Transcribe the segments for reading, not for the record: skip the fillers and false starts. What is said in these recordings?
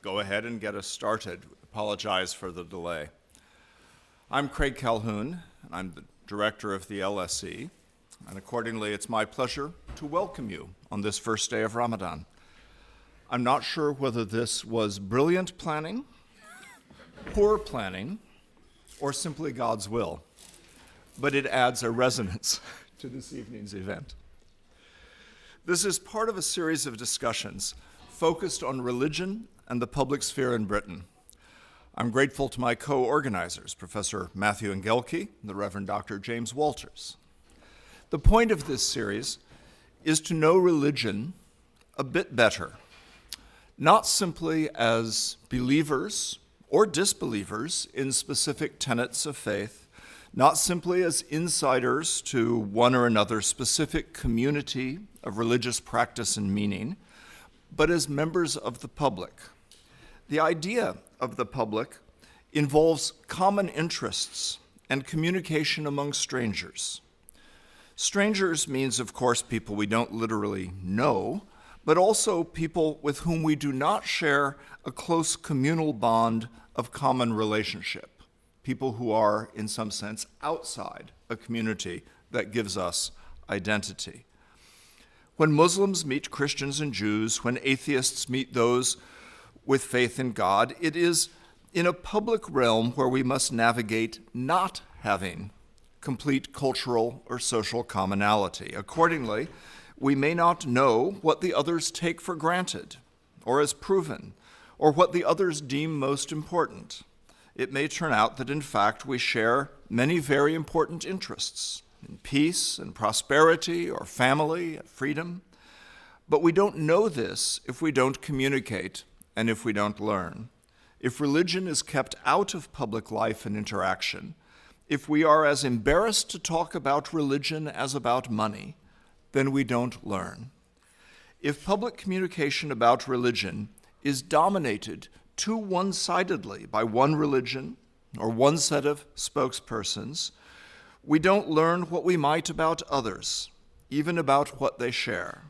go ahead and get us started. Apologize for the delay. I'm Craig Calhoun, and I'm the director of the LSE, and accordingly it's my pleasure to welcome you on this first day of Ramadan. I'm not sure whether this was brilliant planning, poor planning, or simply God's will, but it adds a resonance to this evening's event. This is part of a series of discussions focused on religion and the public sphere in Britain. I'm grateful to my co-organizers, Professor Matthew Engelke and the Reverend Dr. James Walters. The point of this series is to know religion a bit better, not simply as believers or disbelievers in specific tenets of faith, not simply as insiders to one or another specific community of religious practice and meaning, but as members of the public. The idea of the public involves common interests and communication among strangers. Strangers means, of course, people we don't literally know, but also people with whom we do not share a close communal bond of common relationship, people who are, in some sense, outside a community that gives us identity. When Muslims meet Christians and Jews, when atheists meet those with faith in God, it is in a public realm where we must navigate not having complete cultural or social commonality. Accordingly, we may not know what the others take for granted or as proven, or what the others deem most important. It may turn out that, in fact, we share many very important interests in peace and prosperity or family and freedom, but we don't know this if we don't communicate and if we don't learn. If religion is kept out of public life and interaction, if we are as embarrassed to talk about religion as about money, then we don't learn. If public communication about religion is dominated too one-sidedly by one religion or one set of spokespersons, we don't learn what we might about others, even about what they share.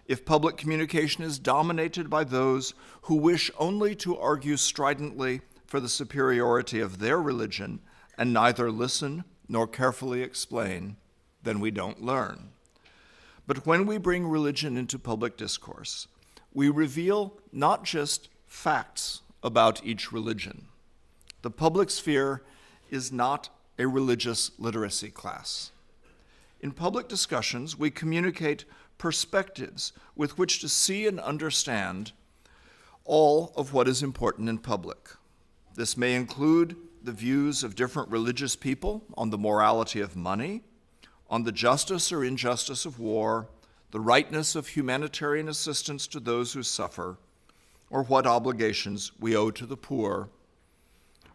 If public communication is dominated by those who wish only to argue stridently for the superiority of their religion and neither listen nor carefully explain, then we don't learn. But when we bring religion into public discourse, we reveal not just facts about each religion. The public sphere is not a religious literacy class. In public discussions, we communicate perspectives with which to see and understand all of what is important in public. This may include the views of different religious people on the morality of money, on the justice or injustice of war, the rightness of humanitarian assistance to those who suffer, or what obligations we owe to the poor,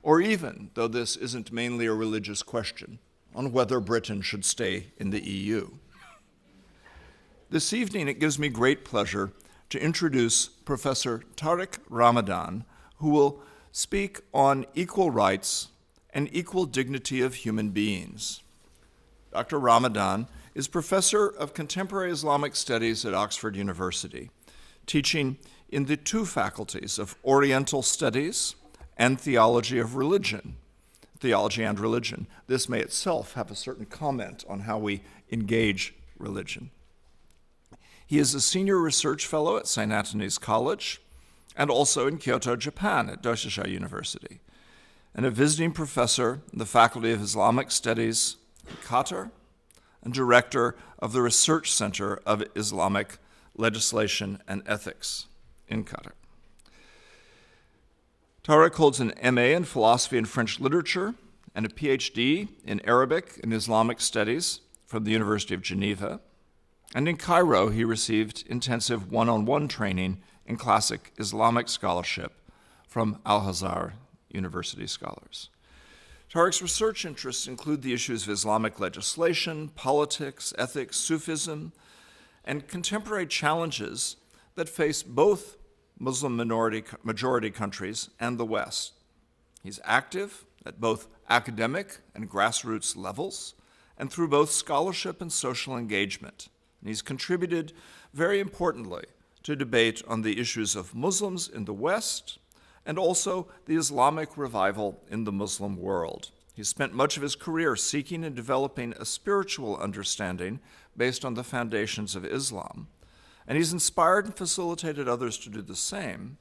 or even, though this isn't mainly a religious question, on whether Britain should stay in the EU. This evening, it gives me great pleasure to introduce Professor Tariq Ramadan, who will speak on equal rights and equal dignity of human beings. Dr. Ramadan is Professor of Contemporary Islamic Studies at Oxford University, teaching in the two faculties of Oriental Studies and Theology of Religion, Theology and Religion. This may itself have a certain comment on how we engage religion. He is a senior research fellow at St. Antony's College and also in Kyoto, Japan at Doshisha University, and a visiting professor in the Faculty of Islamic Studies in Qatar and director of the Research Center of Islamic Legislation and Ethics in Qatar. Tariq holds an MA in Philosophy and French Literature and a PhD in Arabic and Islamic Studies from the University of Geneva. And in Cairo, he received intensive one-on-one training in classic Islamic scholarship from Al-Azhar University scholars. Tariq's research interests include the issues of Islamic legislation, politics, ethics, Sufism, and contemporary challenges that face both Muslim majority countries and the West. He's active at both academic and grassroots levels and through both scholarship and social engagement. And he's contributed very importantly to debate on the issues of Muslims in the West, and also the Islamic revival in the Muslim world. He spent much of his career seeking and developing a spiritual understanding based on the foundations of Islam, and he's inspired and facilitated others to do the same,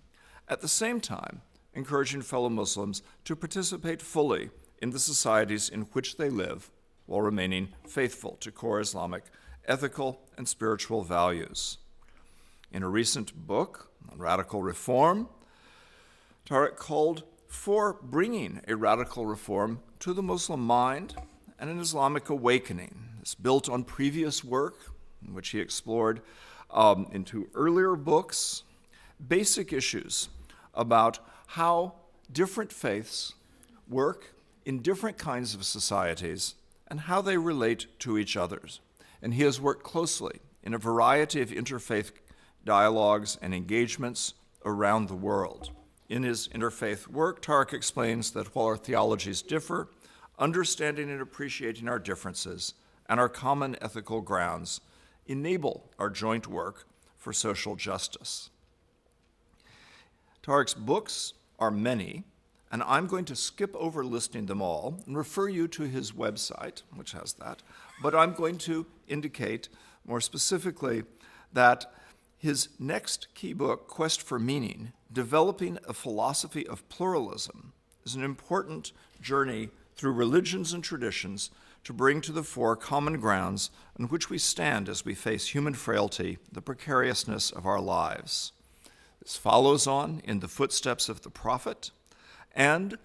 at the same time encouraging fellow Muslims to participate fully in the societies in which they live while remaining faithful to core Islamic ethical and spiritual values. In a recent book on radical reform, Tariq called for bringing a radical reform to the Muslim mind and an Islamic awakening. It's built on previous work in which he explored into earlier books basic issues about how different faiths work in different kinds of societies and how they relate to each other. And he has worked closely in a variety of interfaith dialogues and engagements around the world. In his interfaith work, Tariq explains that while our theologies differ, understanding and appreciating our differences and our common ethical grounds enable our joint work for social justice. Tariq's books are many, and I'm going to skip over listing them all and refer you to his website, which has that, but I'm going to indicate more specifically that his next key book, Quest for Meaning, Developing a Philosophy of Pluralism, is an important journey through religions and traditions to bring to the fore common grounds on which we stand as we face human frailty, the precariousness of our lives. This follows on in the footsteps of the Prophet, and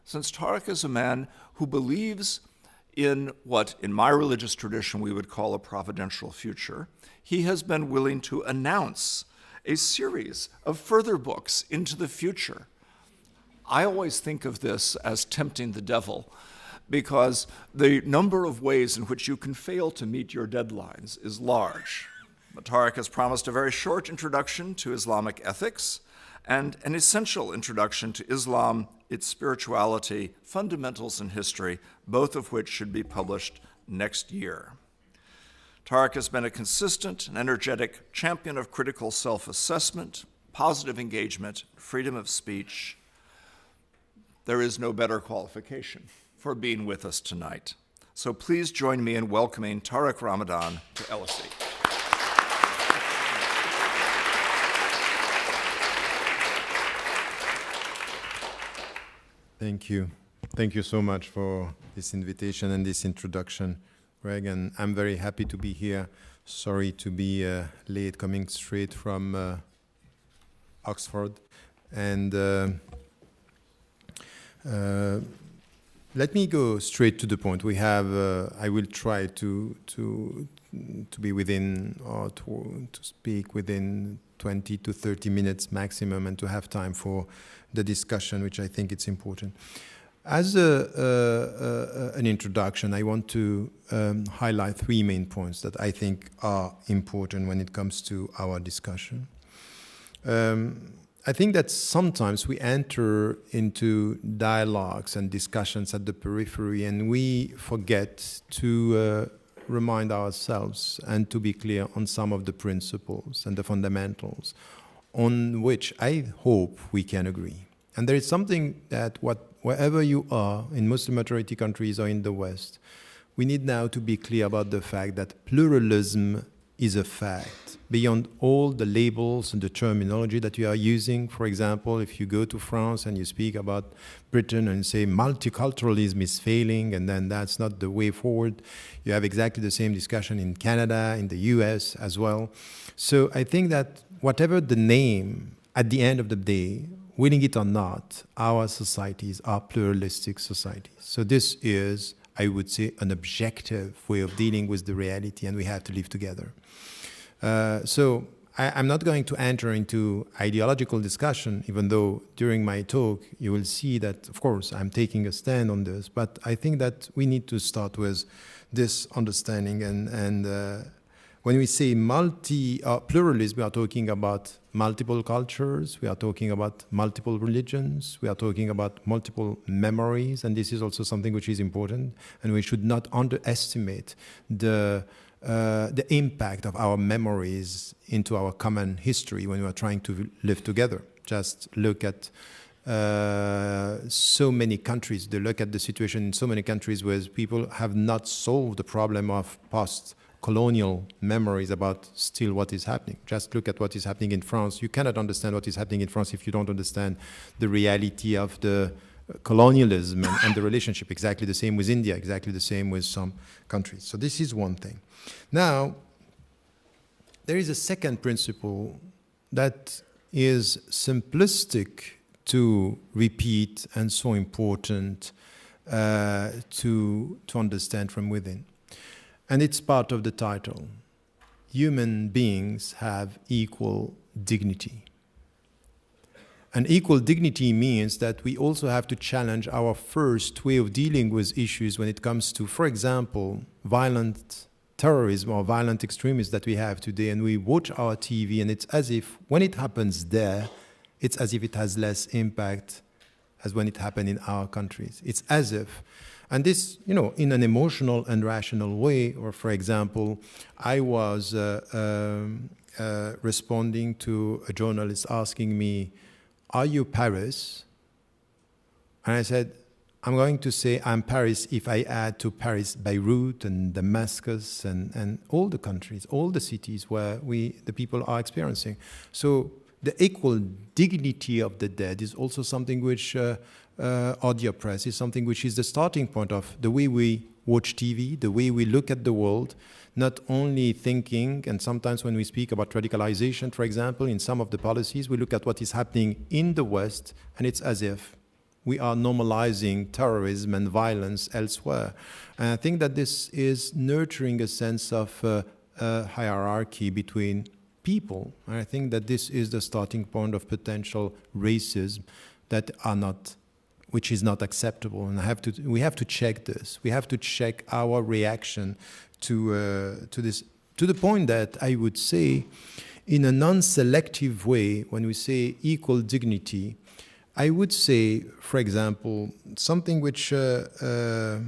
since Tariq is a man who believes in what, in my religious tradition, we would call a providential future, he has been willing to announce a series of further books into the future. I always think of this as tempting the devil, because the number of ways in which you can fail to meet your deadlines is large. But Tariq has promised a very short introduction to Islamic ethics and an essential introduction to Islam, its spirituality, fundamentals, and history, both of which should be published next year. Tariq has been a consistent and energetic champion of critical self-assessment, positive engagement, freedom of speech. There is no better qualification for being with us tonight. So please join me in welcoming Tariq Ramadan to LSE. Thank you. Thank you so much for this invitation and this introduction, Greg, and I'm very happy to be here. Sorry to be late, coming straight from Oxford. And let me go straight to the point. We have, I will try to be within, or to speak within 20 to 30 minutes maximum, and to have time for the discussion, which I think it's important. As an introduction, I want to highlight three main points that I think are important when it comes to our discussion. I think that sometimes we enter into dialogues and discussions at the periphery, and we forget to remind ourselves and to be clear on some of the principles and the fundamentals on which I hope we can agree. And there is something that wherever you are, in Muslim majority countries or in the West, we need now to be clear about the fact that pluralism is a fact, beyond all the labels and the terminology that you are using. For example, if you go to France and you speak about Britain and say multiculturalism is failing, and then that's not the way forward, you have exactly the same discussion in Canada, in the US as well. So I think that whatever the name, at the end of the day, willing it or not, our societies are pluralistic societies. So this is, I would say, an objective way of dealing with the reality, and we have to live together. So I'm not going to enter into ideological discussion, even though during my talk you will see that, of course, I'm taking a stand on this, but I think that we need to start with this understanding. And when we say pluralism, we are talking about multiple cultures, we are talking about multiple religions, we are talking about multiple memories, and this is also something which is important, and we should not underestimate the impact of our memories into our common history when we are trying to live together. Just look at so many countries. They look at the situation in so many countries where people have not solved the problem of post-colonial memories about still what is happening. Just look at what is happening in France. You cannot understand what is happening in France if you don't understand the reality of the colonialism and the relationship. Exactly the same with India, exactly the same with some countries. So this is one thing. Now, there is a second principle that is simplistic to repeat and so important to understand from within. And it's part of the title. Human beings have equal dignity. And equal dignity means that we also have to challenge our first way of dealing with issues when it comes to, for example, violent terrorism or violent extremism that we have today. And we watch our TV and it's as if when it happens there, it's as if it has less impact as when it happened in our countries. It's as if, and this, in an emotional and rational way, or for example, I was responding to a journalist asking me, "Are you Paris?" And I said, I'm going to say I'm Paris if I add to Paris Beirut and Damascus and all the countries, all the cities where the people are experiencing. So the equal dignity of the dead is also something which, or the oppressed, is something which is the starting point of the way we watch TV, the way we look at the world, not only thinking, and sometimes when we speak about radicalization, for example, in some of the policies, we look at what is happening in the West, and it's as if we are normalizing terrorism and violence elsewhere. And I think that this is nurturing a sense of hierarchy between people. And I think that this is the starting point of potential racism that are not, which is not acceptable. And we have to check this. We have to check our reaction to this, to the point that I would say, in a non-selective way, when we say equal dignity, I would say, for example, something which it's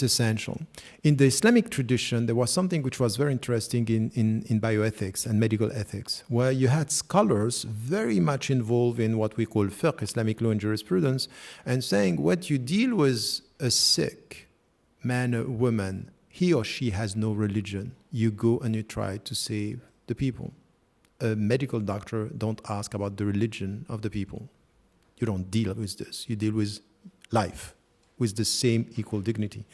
essential. In the Islamic tradition, there was something which was very interesting in bioethics and medical ethics, where you had scholars very much involved in what we call fiqh, Islamic law and jurisprudence, and saying what you deal with a sick man or woman, he or she has no religion. You go and you try to save the people. A medical doctor don't ask about the religion of the people. You don't deal with this. You deal with life with the same equal dignity.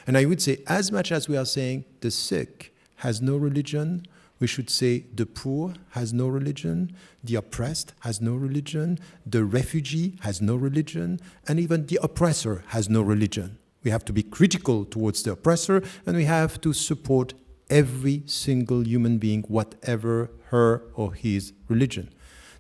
And I would say, as much as we are saying the sick has no religion, we should say the poor has no religion, the oppressed has no religion, the refugee has no religion, and even the oppressor has no religion. We have to be critical towards the oppressor, and we have to support every single human being, whatever her or his religion.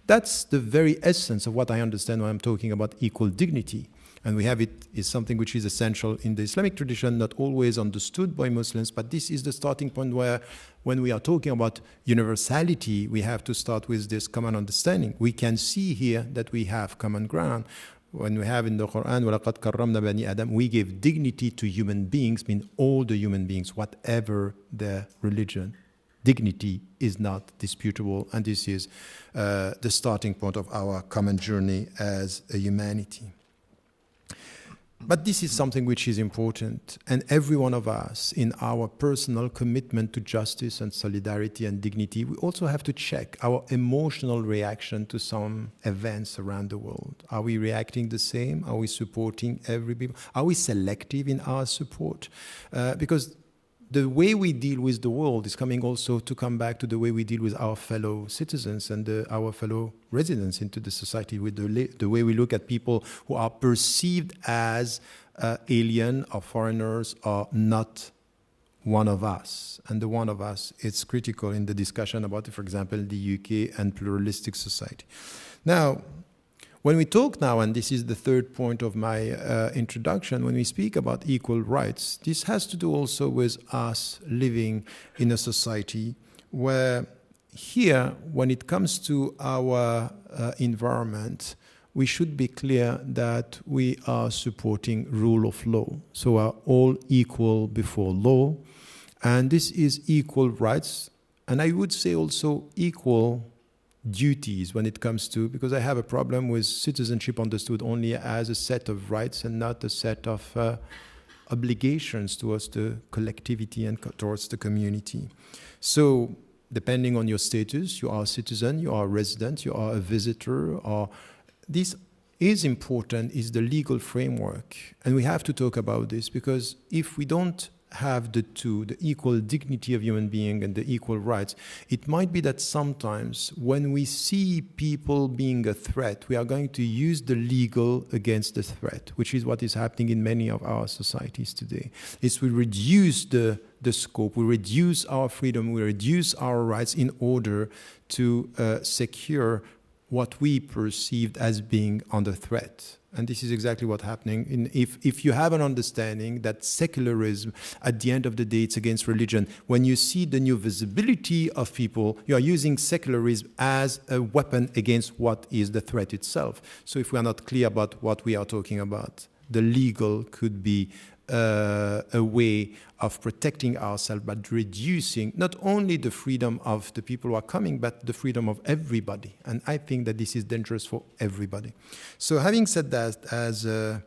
That's the very essence of what I understand when I'm talking about equal dignity. And we have it is something which is essential in the Islamic tradition, not always understood by Muslims, but this is the starting point where, when we are talking about universality, we have to start with this common understanding. We can see here that we have common ground. When we have in the Quran, وَلَقَدْ كَرَّمْنَا بَنِي آدَمَ, we give dignity to human beings, mean all the human beings, whatever their religion. Dignity is not disputable, and this is the starting point of our common journey as a humanity. But this is something which is important, and every one of us, in our personal commitment to justice and solidarity and dignity, we also have to check our emotional reaction to some events around the world. Are we reacting the same? Are we supporting every people? Are we selective in our support? Because the way we deal with the world is coming also to come back to the way we deal with our fellow citizens and our fellow residents into the society, with the way we look at people who are perceived as alien or foreigners or not one of us. And the one of us is critical in the discussion about, for example, the UK and pluralistic society. Now, when we talk now, and this is the third point of my introduction, when we speak about equal rights, this has to do also with us living in a society where here, when it comes to our environment, we should be clear that we are supporting rule of law. So we are all equal before law, and this is equal rights, and I would say also equal duties when it comes to, because I have a problem with citizenship understood only as a set of rights and not a set of obligations towards the collectivity and towards the community. So depending on your status, you are a citizen, you are a resident, you are a visitor, or this is important, is the legal framework. And we have to talk about this, because if we don't have the two, the equal dignity of human being and the equal rights, it might be that sometimes when we see people being a threat, we are going to use the legal against the threat, which is what is happening in many of our societies today. Is we reduce the scope, we reduce our freedom, we reduce our rights in order to secure what we perceived as being under threat. And this is exactly what's happening. If you have an understanding that secularism, at the end of the day, it's against religion, when you see the new visibility of people, you are using secularism as a weapon against what is the threat itself. So if we are not clear about what we are talking about, the legal could be a way of protecting ourselves, but reducing not only the freedom of the people who are coming, but the freedom of everybody. And I think that this is dangerous for everybody. So having said that as an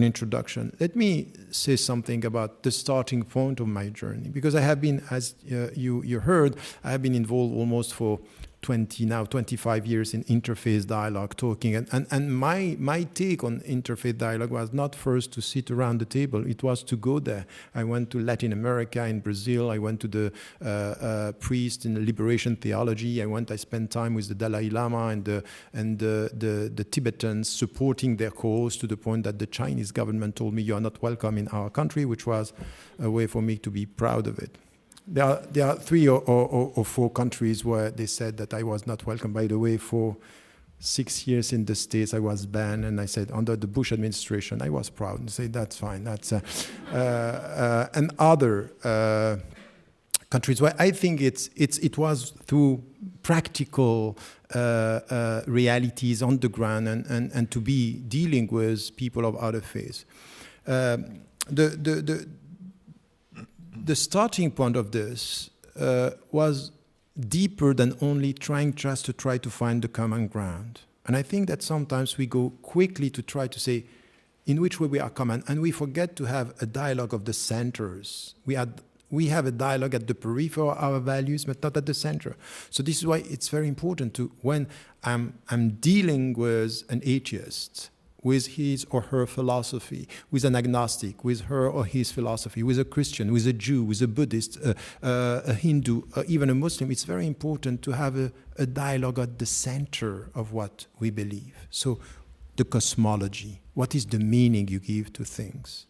introduction, let me say something about the starting point of my journey, because I have been, as you heard, I have been involved almost for 25 years in interfaith dialogue, talking, and my take on interfaith dialogue was not first to sit around the table, it was to go there. I went to Latin America, in Brazil, I went to the priest in liberation theology, I spent time with the Dalai Lama and the Tibetans, supporting their cause to the point that the Chinese government told me, you are not welcome in our country, which was a way for me to be proud of it. There are 3 or 4 countries where they said that I was not welcome. By the way, for 6 years in the States, I was banned, and I said under the Bush administration, I was proud and say that's fine. That's and other countries where I think it was through practical realities on the ground and to be dealing with people of other faiths. The starting point of this was deeper than only trying to find the common ground. And I think that sometimes we go quickly to try to say in which way we are common, and we forget to have a dialogue of the centers. We have a dialogue at the periphery of our values, but not at the center. So this is why it's very important to, when I'm dealing with an atheist, with his or her philosophy, with an agnostic, with her or his philosophy, with a Christian, with a Jew, with a Buddhist, a Hindu, even a Muslim, it's very important to have a dialogue at the center of what we believe. So the cosmology, what is the meaning you give to things?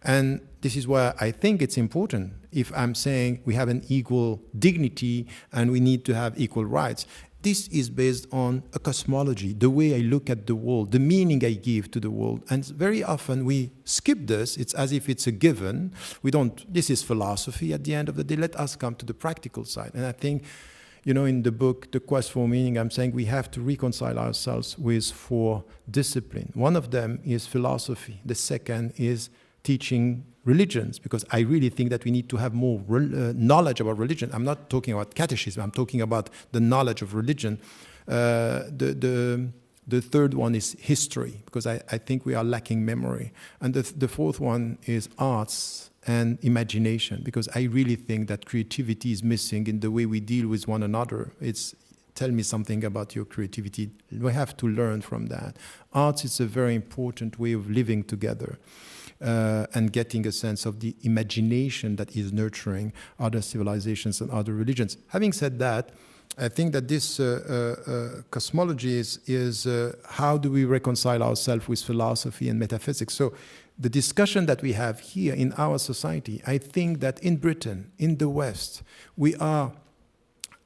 And this is why I think it's important, if I'm saying we have an equal dignity and we need to have equal rights, this is based on a cosmology, the way I look at the world, the meaning I give to the world. And very often we skip this. It's as if it's a given. This is philosophy at the end of the day. Let us come to the practical side. And I think, in the book, The Quest for Meaning, I'm saying we have to reconcile ourselves with 4 disciplines. One of them is philosophy. The second is teaching religions, because I really think that we need to have more knowledge about religion. I'm not talking about catechism, I'm talking about the knowledge of religion. The third one is history, because I think we are lacking memory. And the fourth one is arts and imagination, because I really think that creativity is missing in the way we deal with one another. Tell me something about your creativity. We have to learn from that. Arts is a very important way of living together. And getting a sense of the imagination that is nurturing other civilizations and other religions. Having said that, I think that this cosmology is how do we reconcile ourselves with philosophy and metaphysics? So the discussion that we have here in our society, I think that in Britain, in the West, we are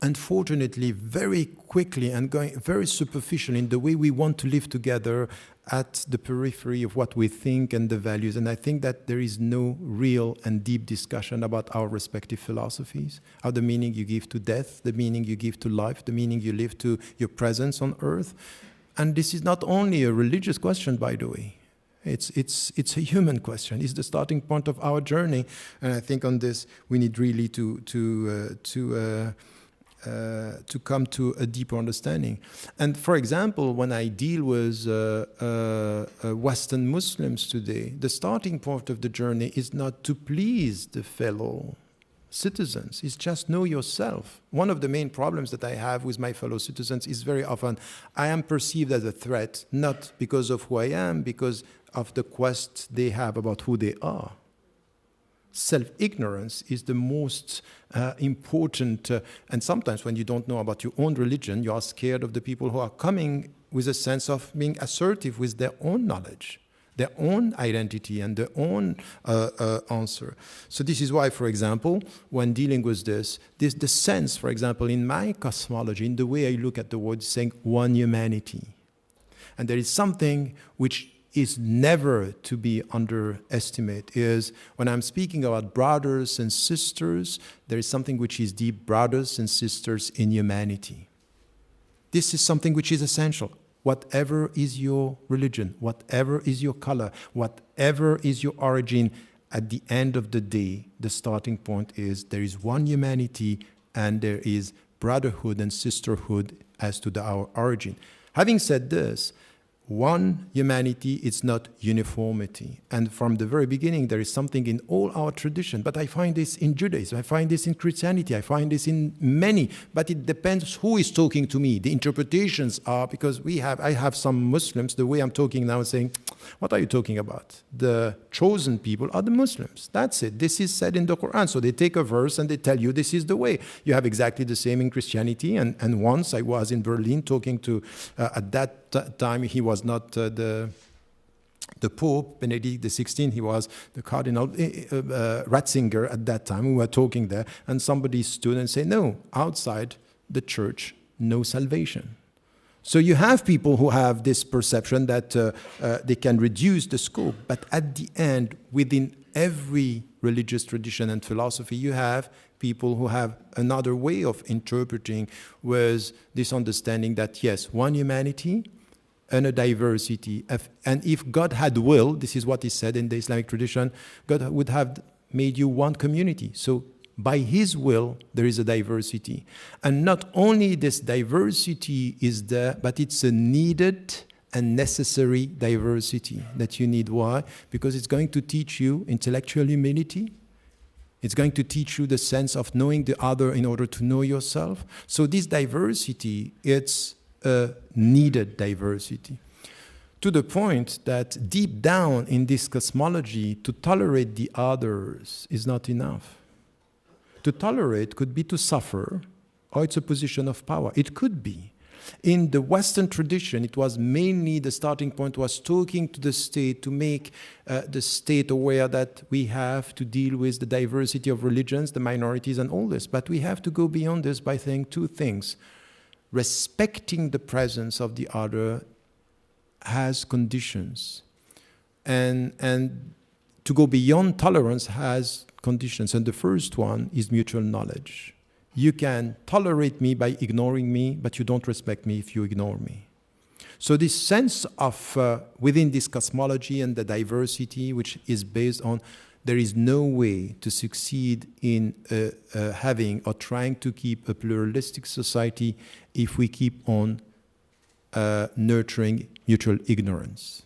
unfortunately very quickly and going very superficial in the way we want to live together at the periphery of what we think and the values. And I think that there is no real and deep discussion about our respective philosophies, how the meaning you give to death, the meaning you give to life, the meaning you give to your presence on earth. And this is not only a religious question, by the way. It's a human question. It's the starting point of our journey. And I think on this, we need really to to come to a deeper understanding. And for example, when I deal with Western Muslims today, the starting point of the journey is not to please the fellow citizens, it's just know yourself. One of the main problems that I have with my fellow citizens is very often I am perceived as a threat, not because of who I am, because of the quest they have about who they are. Self-ignorance is the most important, and sometimes when you don't know about your own religion, you are scared of the people who are coming with a sense of being assertive with their own knowledge, their own identity, and their own answer. So this is why, for example, when dealing with this, the sense, for example, in my cosmology, in the way I look at the world, is saying one humanity. And there is something which is never to be underestimated, is when I'm speaking about brothers and sisters, there is something which is deep, brothers and sisters in humanity. This is something which is essential. Whatever is your religion, whatever is your color, whatever is your origin, at the end of the day, the starting point is there is one humanity and there is brotherhood and sisterhood as to our origin. Having said this, one humanity is not uniformity. And from the very beginning, there is something in all our tradition. But I find this in Judaism, I find this in Christianity, I find this in many. But it depends who is talking to me. The interpretations are, because I have some Muslims, the way I'm talking now, saying, what are you talking about? The chosen people are the Muslims. That's it. This is said in the Quran. So they take a verse and they tell you this is the way. You have exactly the same in Christianity. And once I was in Berlin talking to, at that time he was not the Pope, Benedict XVI, he was the Cardinal Ratzinger at that time. We were talking there, and somebody stood and said, no, outside the church, no salvation. So you have people who have this perception that they can reduce the scope, but at the end, within every religious tradition and philosophy, you have people who have another way of interpreting with this understanding that, yes, one humanity, and a diversity. And if God had will, this is what is said in the Islamic tradition, God would have made you one community. So by His will, there is a diversity. And not only this diversity is there, but it's a needed and necessary diversity that you need. Why? Because it's going to teach you intellectual humility. It's going to teach you the sense of knowing the other in order to know yourself. So this diversity, it's a needed diversity, to the point that deep down in this cosmology, to tolerate the others is not enough. To tolerate could be to suffer, or it's a position of power. It could be. In the Western tradition, it was mainly the starting point was talking to the state to make the state aware that we have to deal with the diversity of religions, the minorities, and all this. But we have to go beyond this by saying two things. Respecting the presence of the other has conditions. And to go beyond tolerance has conditions. And the first one is mutual knowledge. You can tolerate me by ignoring me, but you don't respect me if you ignore me. So this sense of within this cosmology and the diversity, which is based on there is no way to succeed in having or trying to keep a pluralistic society if we keep on nurturing mutual ignorance.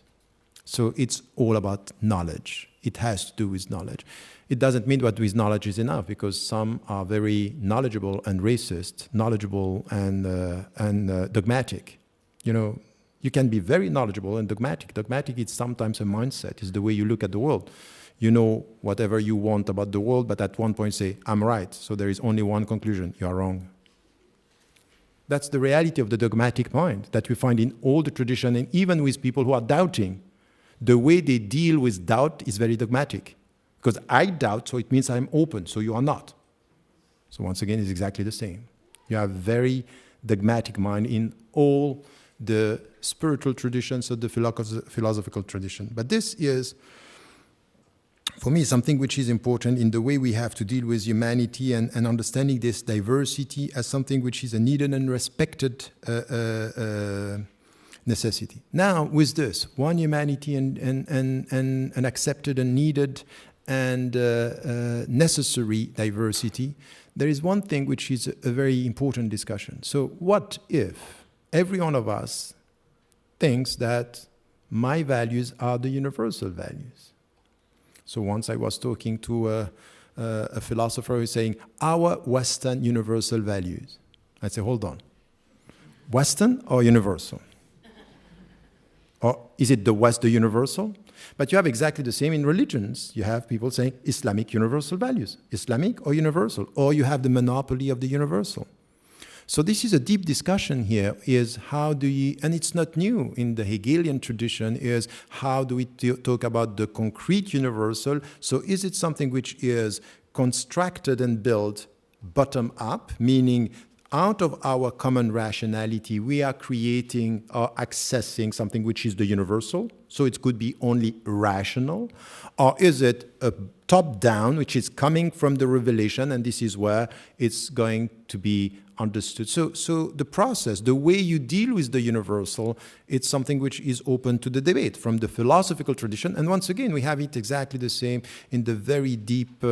So it's all about knowledge. It has to do with knowledge. It doesn't mean that with knowledge is enough, because some are very knowledgeable and racist, knowledgeable and dogmatic. You know, you can be very knowledgeable and dogmatic. Dogmatic is sometimes a mindset, is the way you look at the world. You know whatever you want about the world, but at one point say, I'm right, so there is only one conclusion, you are wrong. That's the reality of the dogmatic mind that we find in all the tradition, and even with people who are doubting. The way they deal with doubt is very dogmatic. Because I doubt, so it means I'm open, so you are not. So once again, it's exactly the same. You have very dogmatic mind in all the spiritual traditions of the philosophical tradition. But this is, for me, something which is important in the way we have to deal with humanity and understanding this diversity as something which is a needed and respected necessity. Now, with this, one humanity and accepted and needed and necessary diversity, there is one thing which is a very important discussion. So what if every one of us thinks that my values are the universal values? So once I was talking to a philosopher who was saying, our Western universal values. I say, hold on. Western or universal? Or is it the West, the universal? But you have exactly the same in religions. You have people saying Islamic universal values. Islamic or universal? Or you have the monopoly of the universal. So this is a deep discussion here, is how do you, and it's not new in the Hegelian tradition, is how do we talk about the concrete universal? So is it something which is constructed and built bottom up, meaning out of our common rationality, we are creating or accessing something which is the universal, so it could be only rational, or is it a top-down, which is coming from the revelation, and this is where it's going to be understood. So the process, the way you deal with the universal, it's something which is open to the debate from the philosophical tradition. And once again, we have it exactly the same in the very deep, we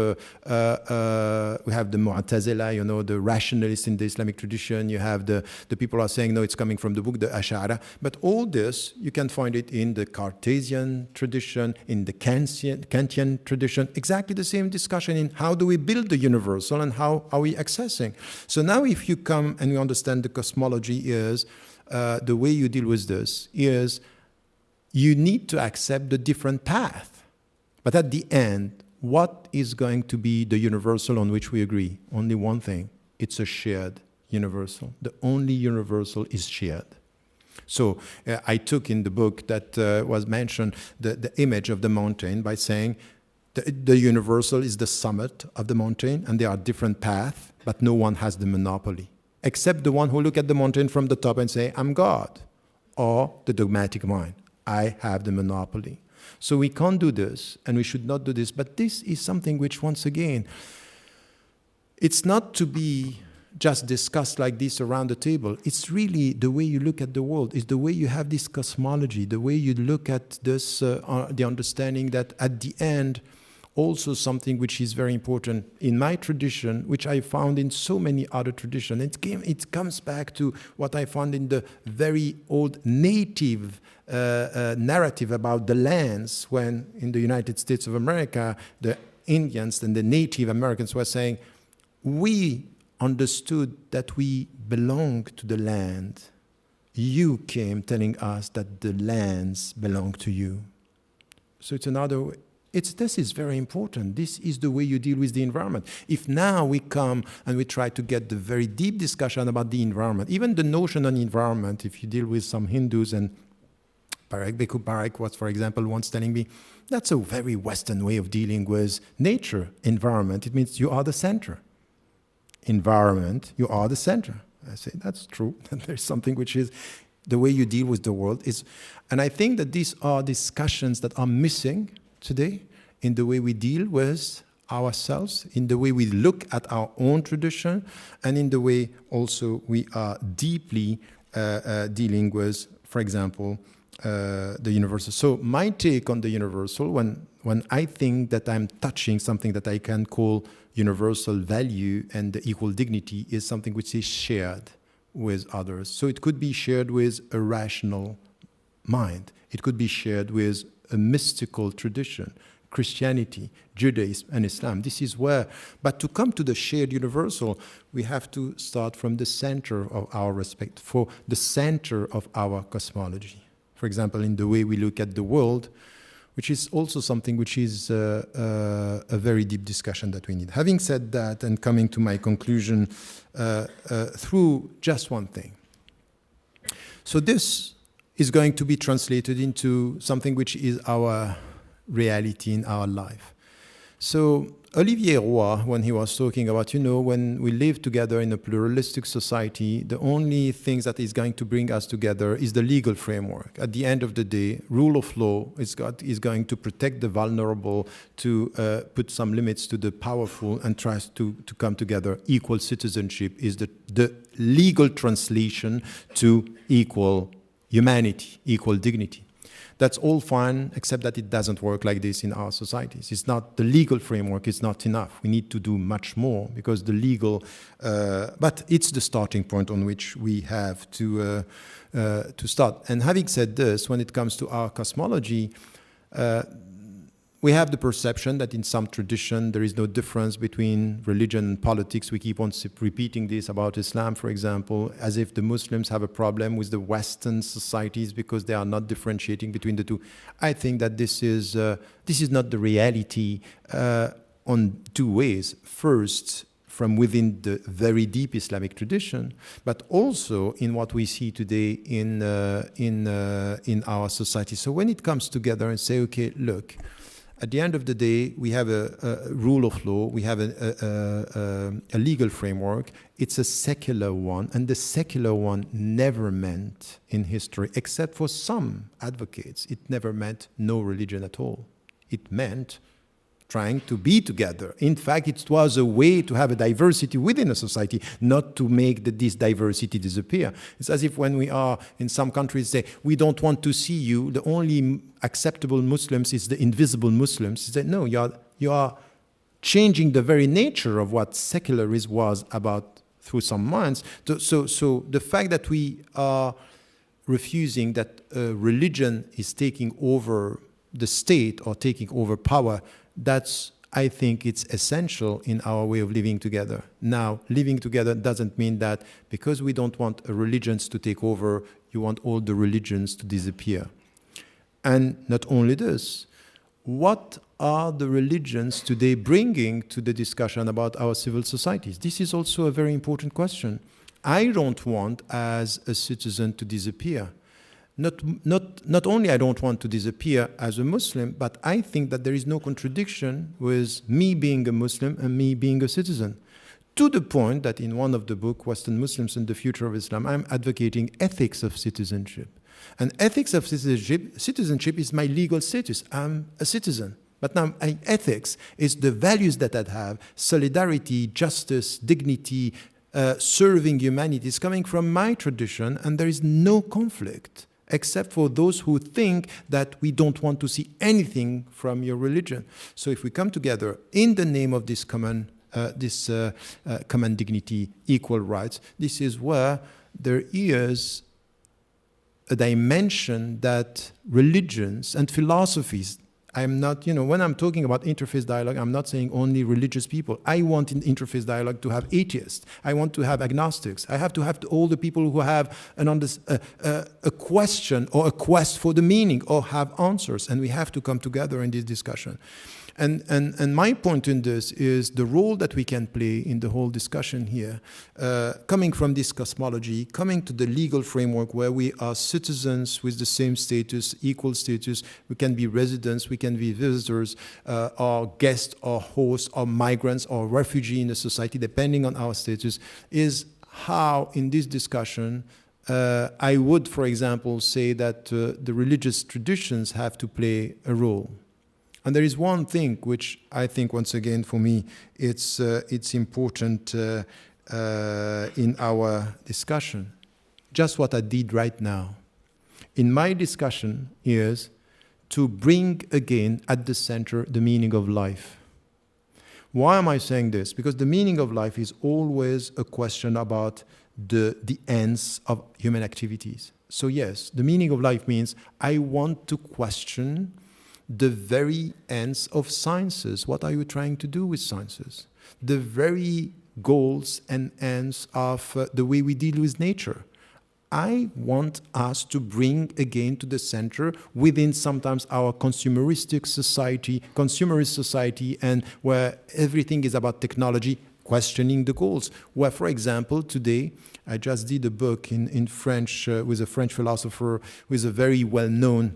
have the Mu'tazila, the rationalists in the Islamic tradition. You have the people are saying, no, it's coming from the book, the Ash'ara. But all this, you can find it in the Cartesian tradition, in the Kantian tradition, exactly the same discussion in how do we build the universal and how are we accessing. So now if you come and you understand the cosmology is, the way you deal with this is you need to accept the different path. But at the end, what is going to be the universal on which we agree? Only one thing. It's a shared universal. The only universal is shared. So I took in the book that was mentioned the image of the mountain by saying the universal is the summit of the mountain and there are different paths, but no one has the monopoly, except the one who look at the mountain from the top and say, I'm God, or the dogmatic mind, I have the monopoly. So we can't do this, and we should not do this, but this is something which, once again, it's not to be just discussed like this around the table. It's really the way you look at the world. It's the way you have this cosmology, the way you look at this, the understanding that at the end, also something which is very important in my tradition, which I found in so many other traditions. It comes back to what I found in the very old native narrative about the lands, when in the United States of America, the Indians and the Native Americans were saying, we understood that we belong to the land. You came telling us that the lands belong to you. So it's another way. This is very important. This is the way you deal with the environment. If now we come and we try to get the very deep discussion about the environment, even the notion on environment, if you deal with some Hindus, and Bhikkhu Parekh was, for example, once telling me, that's a very Western way of dealing with nature, environment. It means you are the center. Environment, you are the center. I say, that's true. There's something which is the way you deal with the world is, and I think that these are discussions that are missing today in the way we deal with ourselves, in the way we look at our own tradition, and in the way also we are deeply dealing with, for example, the universal. So my take on the universal, when I think that I'm touching something that I can call universal value and the equal dignity, is something which is shared with others. So it could be shared with a rational mind. It could be shared with a mystical tradition, Christianity, Judaism, and Islam. This is where, but to come to the shared universal, we have to start from the center of our respect, for the center of our cosmology. For example, in the way we look at the world, which is also something which is a very deep discussion that we need. Having said that, and coming to my conclusion through just one thing. So this is going to be translated into something which is our reality in our life. So Olivier Roy, when he was talking about, when we live together in a pluralistic society, the only thing that is going to bring us together is the legal framework. At the end of the day, rule of law is going to protect the vulnerable, to put some limits to the powerful, and tries to come together. Equal citizenship is the legal translation to equal humanity, equal dignity. That's all fine, except that it doesn't work like this in our societies. It's not, the legal framework is not enough. We need to do much more, because the legal, but it's the starting point on which we have to start. And having said this, when it comes to our cosmology, we have the perception that in some tradition there is no difference between religion and politics. We keep on repeating this about Islam, for example, as if the Muslims have a problem with the Western societies because they are not differentiating between the two. I think that this is not the reality on two ways. First, from within the very deep Islamic tradition, but also in what we see today in our society. So when it comes together and say, okay, look, at the end of the day, we have a rule of law, we have a legal framework. It's a secular one, and the secular one never meant in history, except for some advocates, it never meant no religion at all. It meant trying to be together. In fact, it was a way to have a diversity within a society, not to make this diversity disappear. It's as if when we are in some countries say, we don't want to see you, the only acceptable Muslims is the invisible Muslims. They say, no, you are changing the very nature of what secularism was about through some minds. So the fact that we are refusing that religion is taking over the state or taking over power, that's, I think it's essential in our way of living together. Now, living together doesn't mean that because we don't want religions to take over, you want all the religions to disappear. And not only this, what are the religions today bringing to the discussion about our civil societies? This is also a very important question. I don't want, as a citizen, to disappear. Not only I don't want to disappear as a Muslim, but I think that there is no contradiction with me being a Muslim and me being a citizen. To the point that in one of the books, Western Muslims and the Future of Islam, I'm advocating ethics of citizenship. And ethics of citizenship is my legal status. I'm a citizen. But now ethics is the values that I have, solidarity, justice, dignity, serving humanity is coming from my tradition, and there is no conflict, except for those who think that we don't want to see anything from your religion. So if we come together in the name of this common dignity, equal rights, this is where there is a dimension that religions and philosophies, I'm not, when I'm talking about interfaith dialogue, I'm not saying only religious people. I want in interfaith dialogue to have atheists. I want to have agnostics. I have to have all the people who have a question or a quest for the meaning or have answers. And we have to come together in this discussion. And my point in this is the role that we can play in the whole discussion here, coming from this cosmology, coming to the legal framework where we are citizens with the same status, equal status. We can be residents, we can be visitors, or guests, or hosts, or migrants, or refugee in the society, depending on our status, is how in this discussion I would, for example, say that the religious traditions have to play a role. And there is one thing which I think, once again, for me, it's important in our discussion. Just what I did right now. In my discussion is to bring again at the center the meaning of life. Why am I saying this? Because the meaning of life is always a question about the ends of human activities. So yes, the meaning of life means I want to question the very ends of sciences. What are you trying to do with sciences? The very goals and ends of the way we deal with nature. I want us to bring again to the center within sometimes our consumerist society, and where everything is about technology, questioning the goals. Where, for example, today, I just did a book in French with a French philosopher who is a very well-known.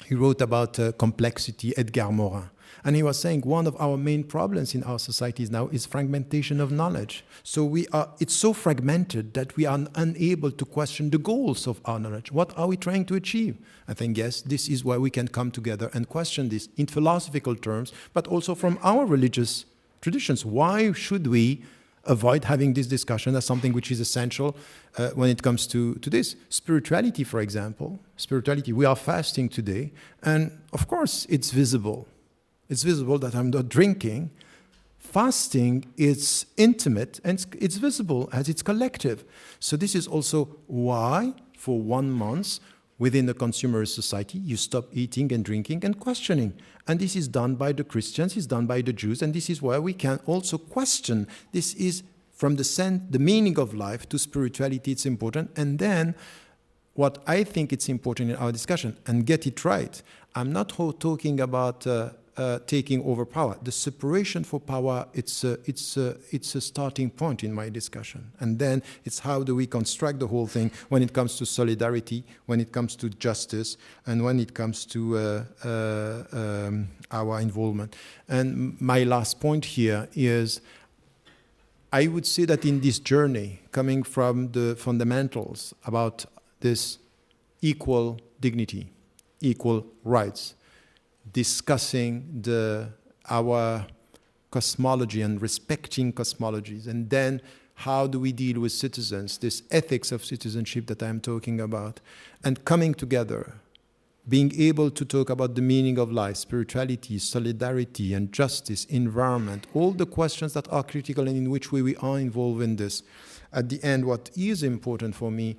He wrote about complexity, Edgar Morin. And he was saying one of our main problems in our societies now is fragmentation of knowledge. So it's so fragmented that we are unable to question the goals of our knowledge. What are we trying to achieve? I think, yes, this is where we can come together and question this in philosophical terms, but also from our religious traditions. Why should we avoid having this discussion as something which is essential when it comes to this. Spirituality, for example. Spirituality, we are fasting today, and of course it's visible. It's visible that I'm not drinking. Fasting is intimate and it's visible as it's collective. So this is also why for 1 month within the consumer society you stop eating and drinking and questioning. And this is done by the Christians, it's done by the Jews, and this is where we can also question. This is from the meaning of life to spirituality, it's important. And then what I think it's important in our discussion, and get it right, I'm not talking about taking over power. The separation for power, it's a starting point in my discussion. And then it's how do we construct the whole thing when it comes to solidarity, when it comes to justice, and when it comes to our involvement. And my last point here is, I would say that in this journey, coming from the fundamentals about this equal dignity, equal rights, discussing our cosmology and respecting cosmologies, and then how do we deal with citizens, this ethics of citizenship that I'm talking about, and coming together, being able to talk about the meaning of life, spirituality, solidarity, and justice, environment, all the questions that are critical and in which we are involved in this. At the end, what is important for me,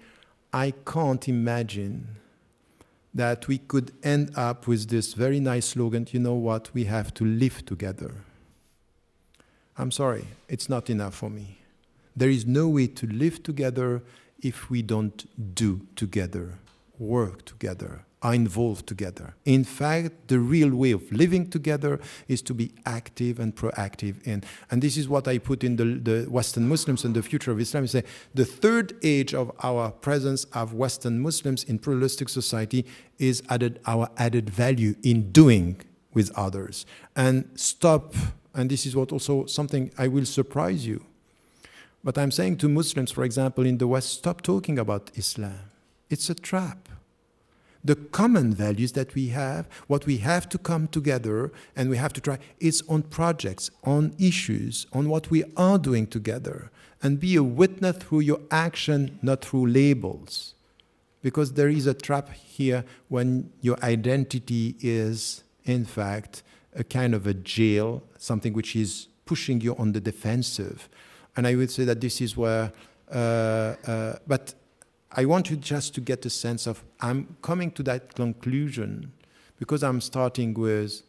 I can't imagine that we could end up with this very nice slogan, you know what, we have to live together. I'm sorry, it's not enough for me. There is no way to live together if we don't do together, work together, are involved together. In fact, the real way of living together is to be active and proactive in. And this is what I put in the Western Muslims and the future of Islam. I say the third age of our presence of Western Muslims in pluralistic society is our added value in doing with others. And stop, and this is what also something I will surprise you. But I'm saying to Muslims, for example, in the West, stop talking about Islam. It's a trap. The common values that we have, what we have to come together and we have to try, is on projects, on issues, on what we are doing together. And be a witness through your action, not through labels. Because there is a trap here when your identity is, in fact, a kind of a jail, something which is pushing you on the defensive. And I would say that this is where, but I want you just to get a sense of, I'm coming to that conclusion because I'm starting with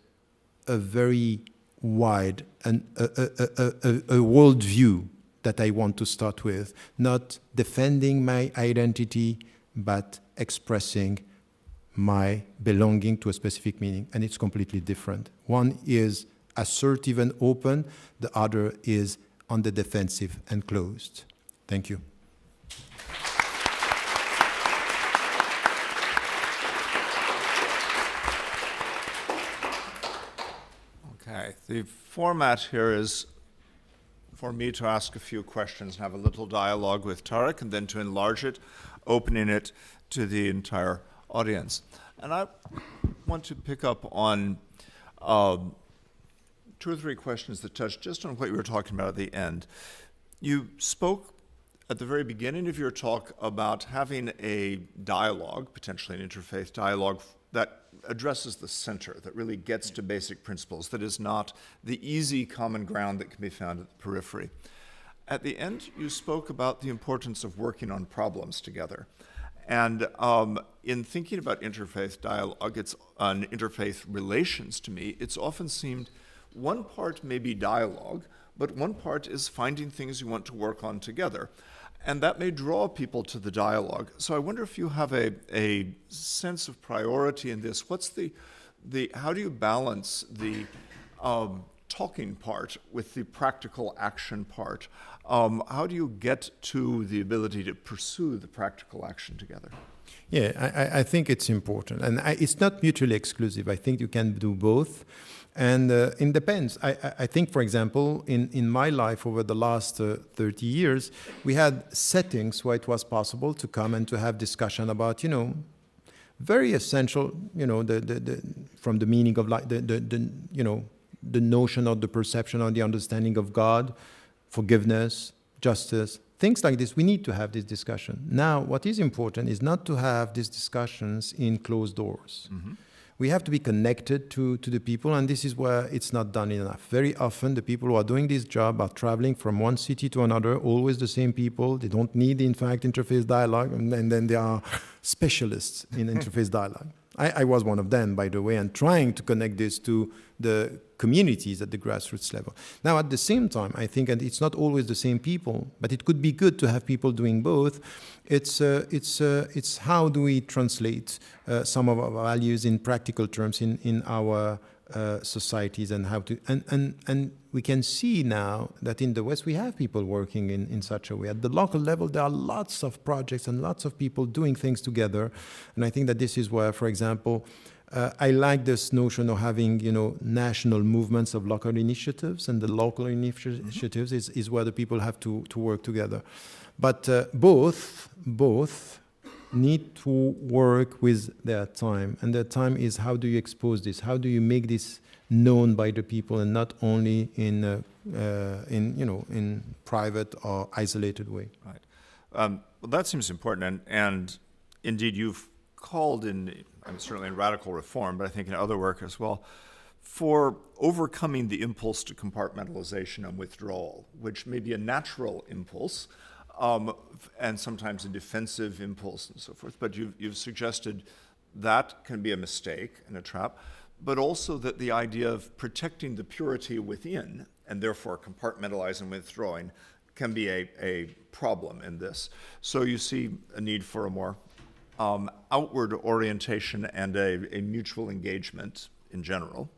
a very wide and a worldview that I want to start with, not defending my identity, but expressing my belonging to a specific meaning, and it's completely different. One is assertive and open, the other is on the defensive and closed. Thank you. Okay, the format here is for me to ask a few questions and have a little dialogue with Tariq, and then to enlarge it, opening it to the entire audience. And I want to pick up on 2 or 3 questions that touch just on what you were talking about at the end. You spoke at the very beginning of your talk about having a dialogue, potentially an interfaith dialogue, that addresses the center, that really gets to basic principles, that is not the easy common ground that can be found at the periphery. At the end, you spoke about the importance of working on problems together. And in thinking about interfaith dialogue, it's on interfaith relations to me, it's often seemed one part may be dialogue, but one part is finding things you want to work on together. And that may draw people to the dialogue. So I wonder if you have a sense of priority in this. What's how do you balance the talking part with the practical action part? How do you get to the ability to pursue the practical action together? Yeah, I think it's important. And it's not mutually exclusive. I think you can do both. And it depends. I think, for example, in my life over the last 30 years, we had settings where it was possible to come and to have discussion about, very essential, from the meaning of life, the notion of the perception or the understanding of God, forgiveness, justice, things like this. We need to have this discussion. Now, what is important is not to have these discussions in closed doors. Mm-hmm. We have to be connected to the people, and this is where it's not done enough. Very often, the people who are doing this job are traveling from one city to another, always the same people. They don't need, in fact, interface dialogue, and then they are specialists in interface dialogue. I was one of them, by the way, and trying to connect this to the communities at the grassroots level. Now, at the same time, I think, and it's not always the same people, but it could be good to have people doing both. It's how do we translate some of our values in practical terms in our societies, and how to, and we can see now that in the West we have people working in such a way. At the local level, there are lots of projects and lots of people doing things together, and I think that this is where, for example, I like this notion of having, national movements of local initiatives, and the local initiatives is where the people have to work together. But both need to work with their time, and their time is how do you expose this? How do you make this known by the people, and not only in private or isolated way? Right. Well, that seems important, and indeed you've called in, certainly in radical reform, but I think in other work as well, for overcoming the impulse to compartmentalization and withdrawal, which may be a natural impulse, and sometimes a defensive impulse and so forth. But you've suggested that can be a mistake and a trap, but also that the idea of protecting the purity within, and therefore compartmentalizing and withdrawing, can be a problem in this. So you see a need for a more outward orientation and a mutual engagement in general.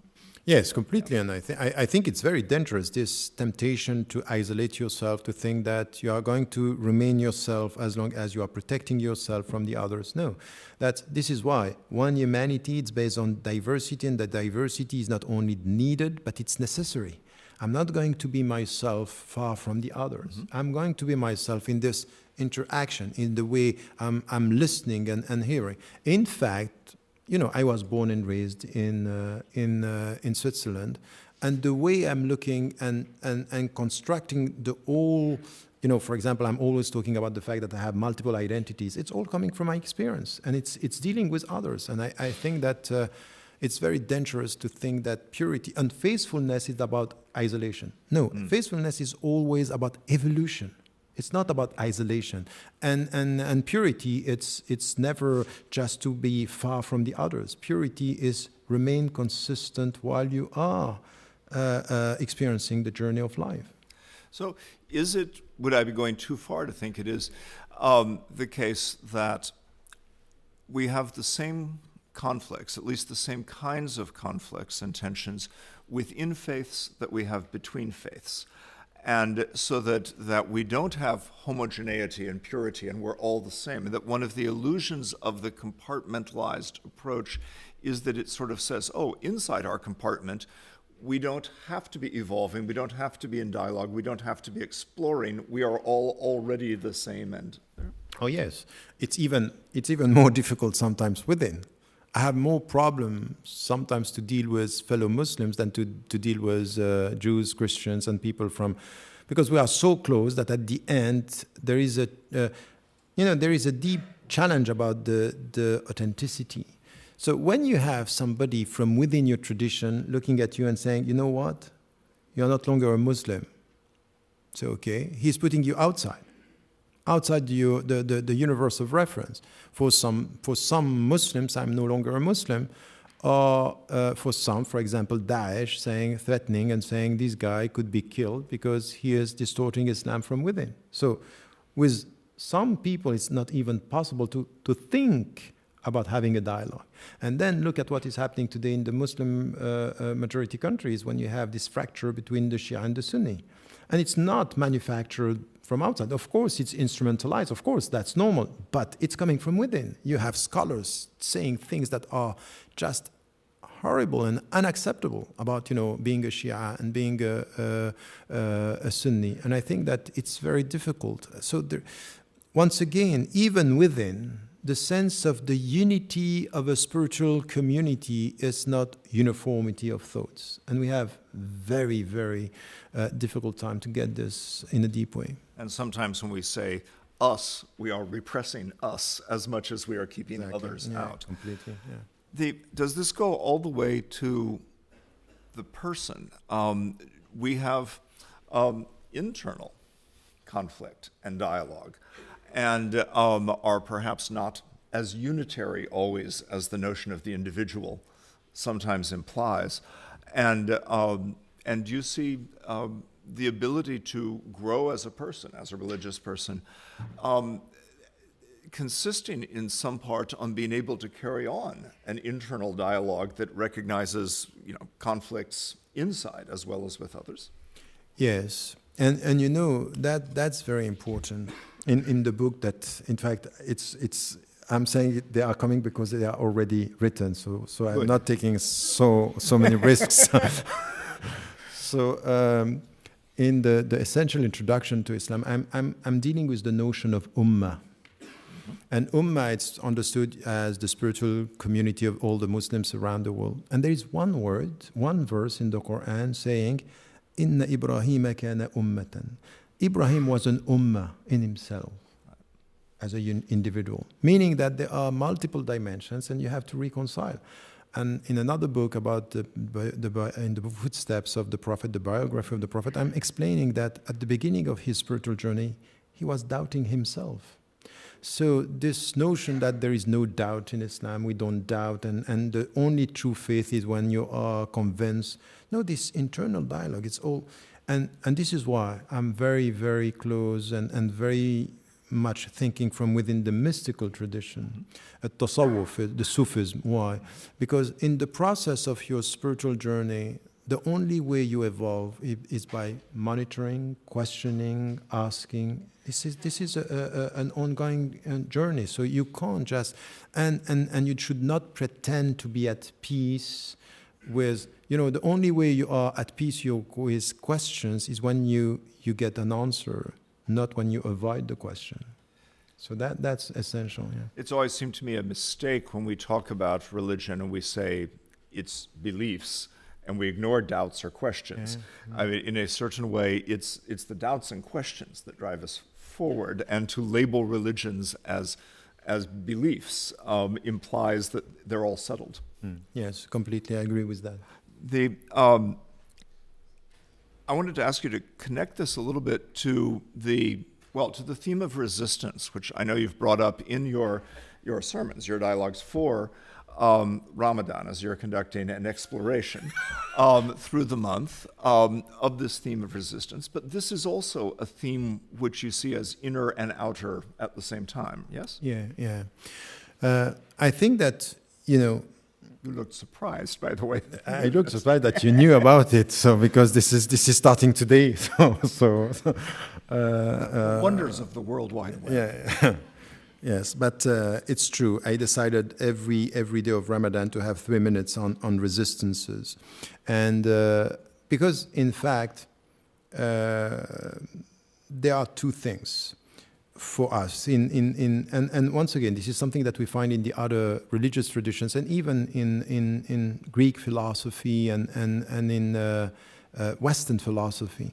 Yes, completely. And I think it's very dangerous, this temptation to isolate yourself, to think that you are going to remain yourself as long as you are protecting yourself from the others. No, this is why one humanity is based on diversity, and that diversity is not only needed, but it's necessary. I'm not going to be myself far from the others. Mm-hmm. I'm going to be myself in this interaction, in the way I'm listening and hearing. In fact, I was born and raised in Switzerland, and the way I'm looking and constructing the whole, for example, I'm always talking about the fact that I have multiple identities. It's all coming from my experience, and it's dealing with others. And I think that it's very dangerous to think that purity and faithfulness is about isolation. No, faithfulness is always about evolution. It's not about isolation. And purity, it's never just to be far from the others. Purity is remain consistent while you are experiencing the journey of life. So would I be going too far to think it is the case that we have the same conflicts, at least the same kinds of conflicts and tensions within faiths that we have between faiths? And so that we don't have homogeneity and purity and we're all the same. And that one of the illusions of the compartmentalized approach is that it sort of says, inside our compartment, we don't have to be evolving, we don't have to be in dialogue, we don't have to be exploring, we are all already the same. And oh yes, it's even more difficult sometimes within. I have more problems sometimes to deal with fellow Muslims than to deal with Jews, Christians, and people because we are so close that at the end there is a deep challenge about the authenticity. So when you have somebody from within your tradition looking at you and saying, you know what, you're not longer a Muslim. So okay, he's putting you outside the universe of reference. For some Muslims, I'm no longer a Muslim, or for some, for example, Daesh threatening and saying this guy could be killed because he is distorting Islam from within. So with some people, it's not even possible to think about having a dialogue. And then look at what is happening today in the Muslim majority countries when you have this fracture between the Shia and the Sunni. And it's not manufactured from outside. Of course, it's instrumentalized. Of course, that's normal. But it's coming from within. You have scholars saying things that are just horrible and unacceptable about, being a Shia and being a Sunni. And I think that it's very difficult. So once again, even within, the sense of the unity of a spiritual community is not uniformity of thoughts. And we have very, very difficult time to get this in a deep way. And sometimes when we say us, we are repressing us as much as we are keeping others out. Completely, yeah. Does this go all the way to the person? We have internal conflict and dialogue, and are perhaps not as unitary always as the notion of the individual sometimes implies. And you see the ability to grow as a person, as a religious person, consisting in some part on being able to carry on an internal dialogue that recognizes, conflicts inside as well as with others. Yes, and you know that's very important in the book. That in fact it's I'm saying they are coming because they are already written. So I'm Good. not taking so many risks. So in the essential introduction to Islam, I'm dealing with the notion of ummah. And ummah, it's understood as the spiritual community of all the Muslims around the world. And there is one word, one verse in the Quran saying, Inna Ibrahima kana ummatan. Ibrahim was an ummah in himself, as an individual. Meaning that there are multiple dimensions and you have to reconcile. And in another book about in the footsteps of the Prophet, the biography of the Prophet, I'm explaining that at the beginning of his spiritual journey, he was doubting himself. So this notion that there is no doubt in Islam, we don't doubt, and the only true faith is when you are convinced. No, this internal dialogue, it's all, and this is why I'm very, very close and very much thinking from within the mystical tradition, tasawwuf, the Sufism. Why? Because in the process of your spiritual journey, the only way you evolve is by monitoring, questioning, asking. This is an ongoing journey. So you can't just, and you should not pretend to be at peace with, the only way you are at peace with questions is when you get an answer, not when you avoid the question. So that's essential, yeah. It's always seemed to me a mistake when we talk about religion and we say it's beliefs, and we ignore doubts or questions. Yeah. I mean, in a certain way, it's the doubts and questions that drive us forward, and to label religions as beliefs implies that they're all settled. Yes, completely, I agree with that. I wanted to ask you to connect this a little bit to the theme of resistance, which I know you've brought up in your sermons, your dialogues for Ramadan, as you're conducting an exploration through the month of this theme of resistance. But this is also a theme which you see as inner and outer at the same time, yes? Yeah. I think that, You looked surprised, by the way. I looked surprised that you knew about it, so because this is starting today. Wonders of the World Wide Web. Yeah. Yes, but it's true. I decided every day of Ramadan to have 3 minutes on resistances, and because in fact there are two things for us and once again, this is something that we find in the other religious traditions, and even in Greek philosophy and in Western philosophy.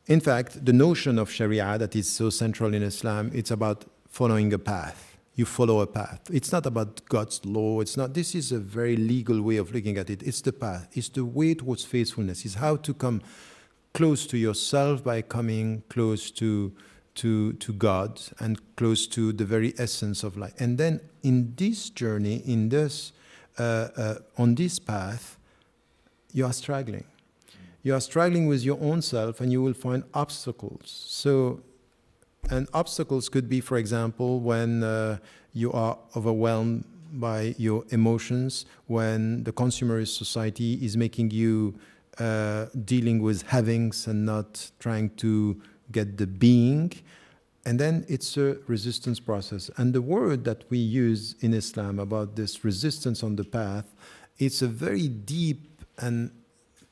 In fact, the notion of Sharia that is so central in Islam, it's about following a path. You follow a path. It's not about God's law. It's not. This is a very legal way of looking at it. It's the path. It's the way towards faithfulness. It's how to come close to yourself by coming close to God and close to the very essence of life. And then in this journey, on this path, you are struggling. You are struggling with your own self, and you will find obstacles. And obstacles could be, for example, when you are overwhelmed by your emotions, when the consumerist society is making you dealing with havings and not trying to get the being. And then it's a resistance process. And the word that we use in Islam about this resistance on the path, it's a very deep and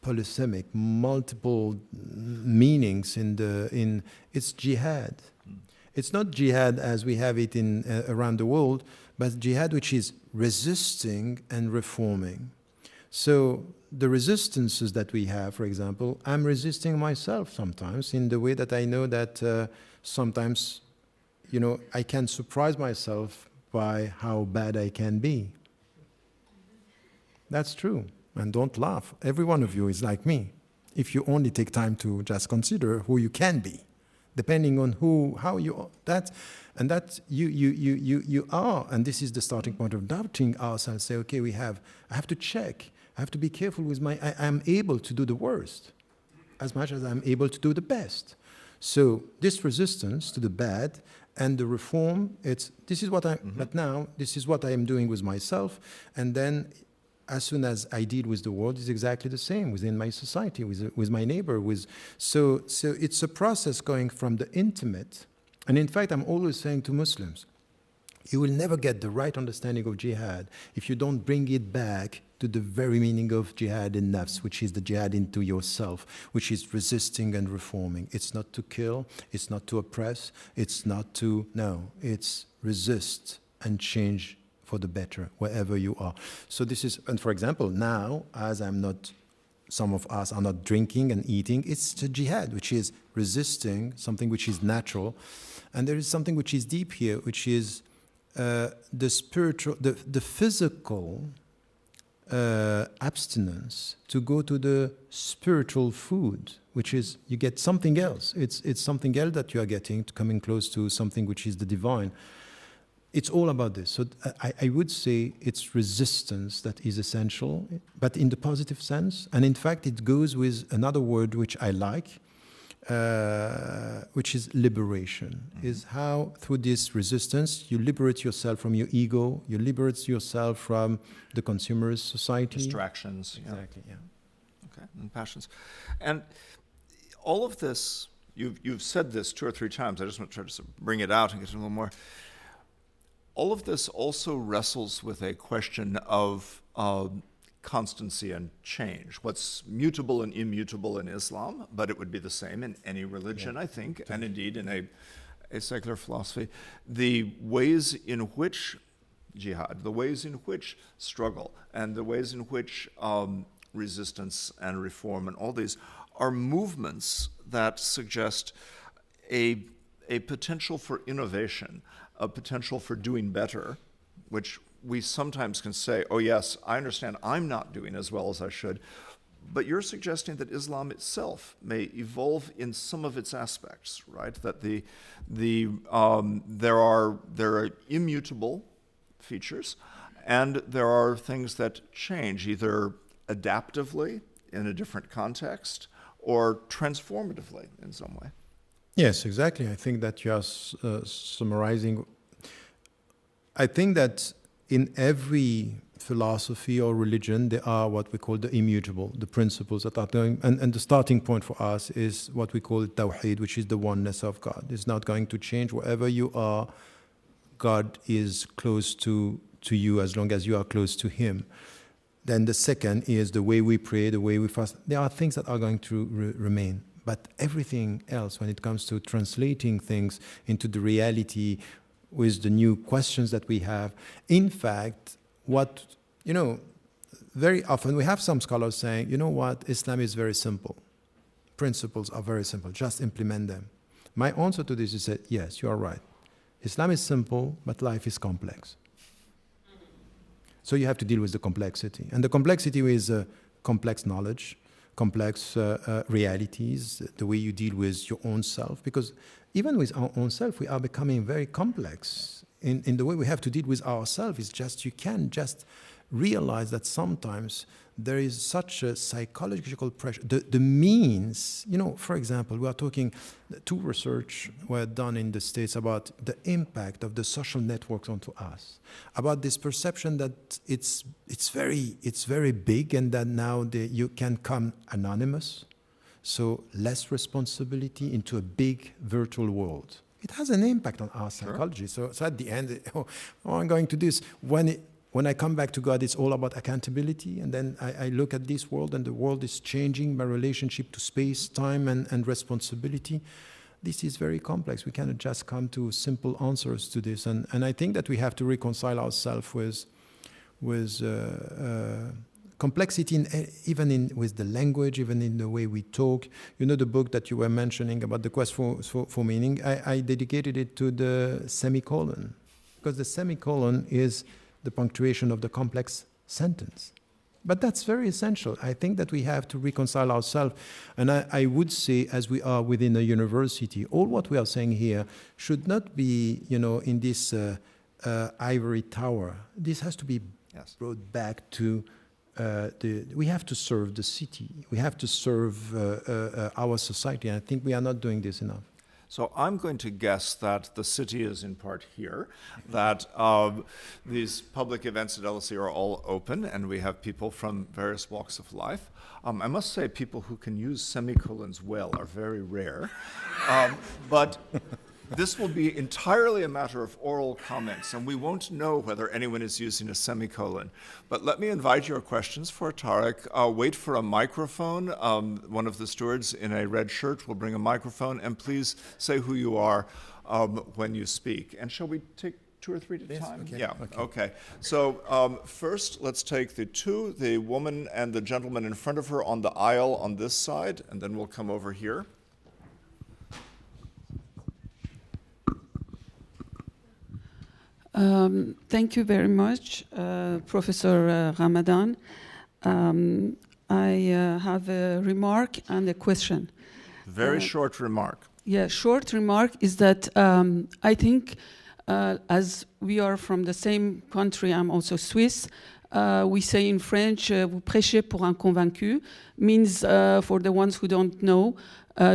polysemic, multiple meanings in it's jihad. It's not jihad as we have it in around the world, but jihad which is resisting and reforming. So the resistances that we have, for example, I'm resisting myself sometimes in the way that I know that sometimes, you know, I can surprise myself by how bad I can be. That's true. And don't laugh. Every one of you is like me. If you only take time to just consider who you can be, depending on how you are, that you are, and this is the starting point of doubting ourselves. Say, okay, I have to check. I have to be careful with I am able to do the worst as much as I'm able to do the best. So this resistance to the bad and the reform, this is what but now this is what I am doing with myself, and then as soon as I deal with the world, it's exactly the same within my society, with my neighbor. So it's a process going from the intimate. And in fact, I'm always saying to Muslims, you will never get the right understanding of jihad if you don't bring it back to the very meaning of jihad in nafs, which is the jihad into yourself, which is resisting and reforming. It's not to kill, it's not to oppress, it's resist and change for the better, wherever you are. So this is, and for example, now, as some of us are not drinking and eating, it's the jihad, which is resisting something which is natural. And there is something which is deep here, which is the spiritual, the physical abstinence to go to the spiritual food, which is, you get something else. It's something else that you are getting, coming close to something which is the divine. It's all about this. So I would say it's resistance that is essential, but in the positive sense. And in fact, it goes with another word which I like, which is liberation. Is how through this resistance you liberate yourself from your ego, you liberate yourself from the consumerist society. Distractions. Exactly, yeah. Okay, and passions. And all of this, you've said this 2 or 3 times. I just want to try to bring it out and get a little more. All of this also wrestles with a question of constancy and change. What's mutable and immutable in Islam, but it would be the same in any religion, I think, and indeed in a secular philosophy. The ways in which jihad, the ways in which struggle, and the ways in which resistance and reform and all these are movements that suggest a potential for innovation, a potential for doing better, which we sometimes can say, oh yes, I understand I'm not doing as well as I should, but you're suggesting that Islam itself may evolve in some of its aspects, right? That there are immutable features, and there are things that change, either adaptively in a different context or transformatively in some way. Yes, exactly. I think that you are summarizing. I think that in every philosophy or religion, there are what we call the immutable, the principles that are going, and the starting point for us is what we call tawheed, which is the oneness of God. It's not going to change. Wherever you are, God is close to you as long as you are close to Him. Then the second is the way we pray, the way we fast. There are things that are going to remain. But everything else, when it comes to translating things into the reality with the new questions that we have, in fact, very often we have some scholars saying, you know what, Islam is very simple. Principles are very simple, just implement them. My answer to this is that, yes, you are right. Islam is simple, but life is complex. So you have to deal with the complexity. And the complexity is complex knowledge, complex realities, the way you deal with your own self, because even with our own self, we are becoming very complex in the way we have to deal with ourselves. It's just, you can just realize that sometimes there is such a psychological pressure. The means, for example, we are talking, 2 research were done in the States about the impact of the social networks onto us, about this perception that it's very big, and that now you can come anonymous, so less responsibility into a big virtual world. It has an impact on our psychology. Sure. So at the end, I'm going to do this. When I come back to God, it's all about accountability. And then I look at this world, and the world is changing, my relationship to space, time, and responsibility. this is very complex. We cannot just come to simple answers to this. And I think that we have to reconcile ourselves with complexity, with the language, even in the way we talk. You know, the book that you were mentioning about the quest for meaning, I dedicated it to the semicolon, because the semicolon is the punctuation of the complex sentence. But that's very essential. I think that we have to reconcile ourselves. And I would say, as we are within a university, all what we are saying here should not be, in this ivory tower. This has to be brought back to we have to serve the city. We have to serve our society. And I think we are not doing this enough. So I'm going to guess that the city is in part here, that these public events at LSE are all open, and we have people from various walks of life. I must say people who can use semicolons well are very rare. But this will be entirely a matter of oral comments, and we won't know whether anyone is using a semicolon. But let me invite your questions for Tariq. Wait for a microphone. One of the stewards in a red shirt will bring a microphone, and please say who you are when you speak. And shall we take 2 or 3 at a time? Okay. Yeah, okay. So first, let's take the woman and the gentleman in front of her on the aisle on this side, and then we'll come over here. Thank you very much, Professor Ramadan. I have a remark and a question. Very short remark. Yeah, short remark is that I think as we are from the same country, I'm also Swiss, we say in French, vous prêchez pour un convaincu, means for the ones who don't know,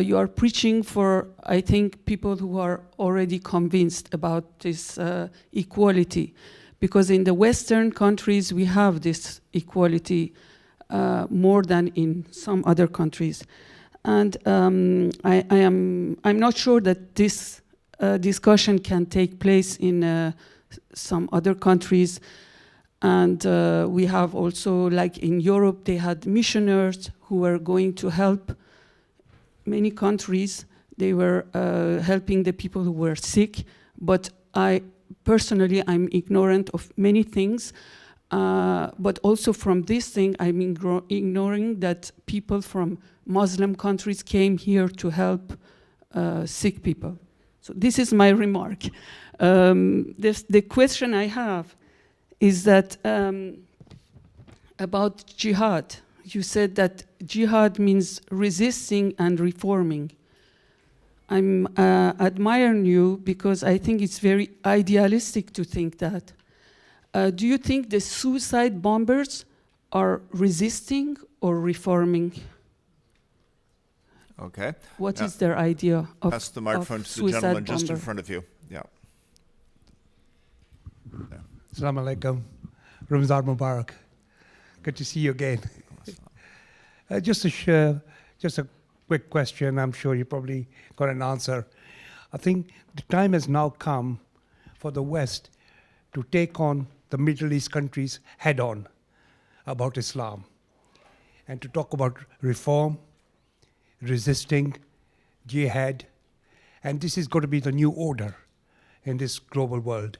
you are preaching for, I think, people who are already convinced about this equality. Because in the Western countries, we have this equality more than in some other countries. And I'm not sure that this discussion can take place in some other countries. And we have also, like in Europe, they had missionaries who were going to help many countries. They were helping the people who were sick, but personally, I'm ignorant of many things. But also from this thing, I'm ignoring that people from Muslim countries came here to help sick people. So this is my remark. The question I have is that about jihad. You said that jihad means resisting and reforming. I'm admiring you because I think it's very idealistic to think that. Do you think the suicide bombers are resisting or reforming? Okay. What is their idea of pass the microphone to the gentleman just in front of you. Yeah. There. Assalamu alaikum. Ramzan Mubarak. Good to see you again. Just a quick question. I'm sure you probably got an answer. I think the time has now come for the West to take on the Middle East countries head on about Islam and to talk about reform, resisting, jihad, and this is going to be the new order in this global world.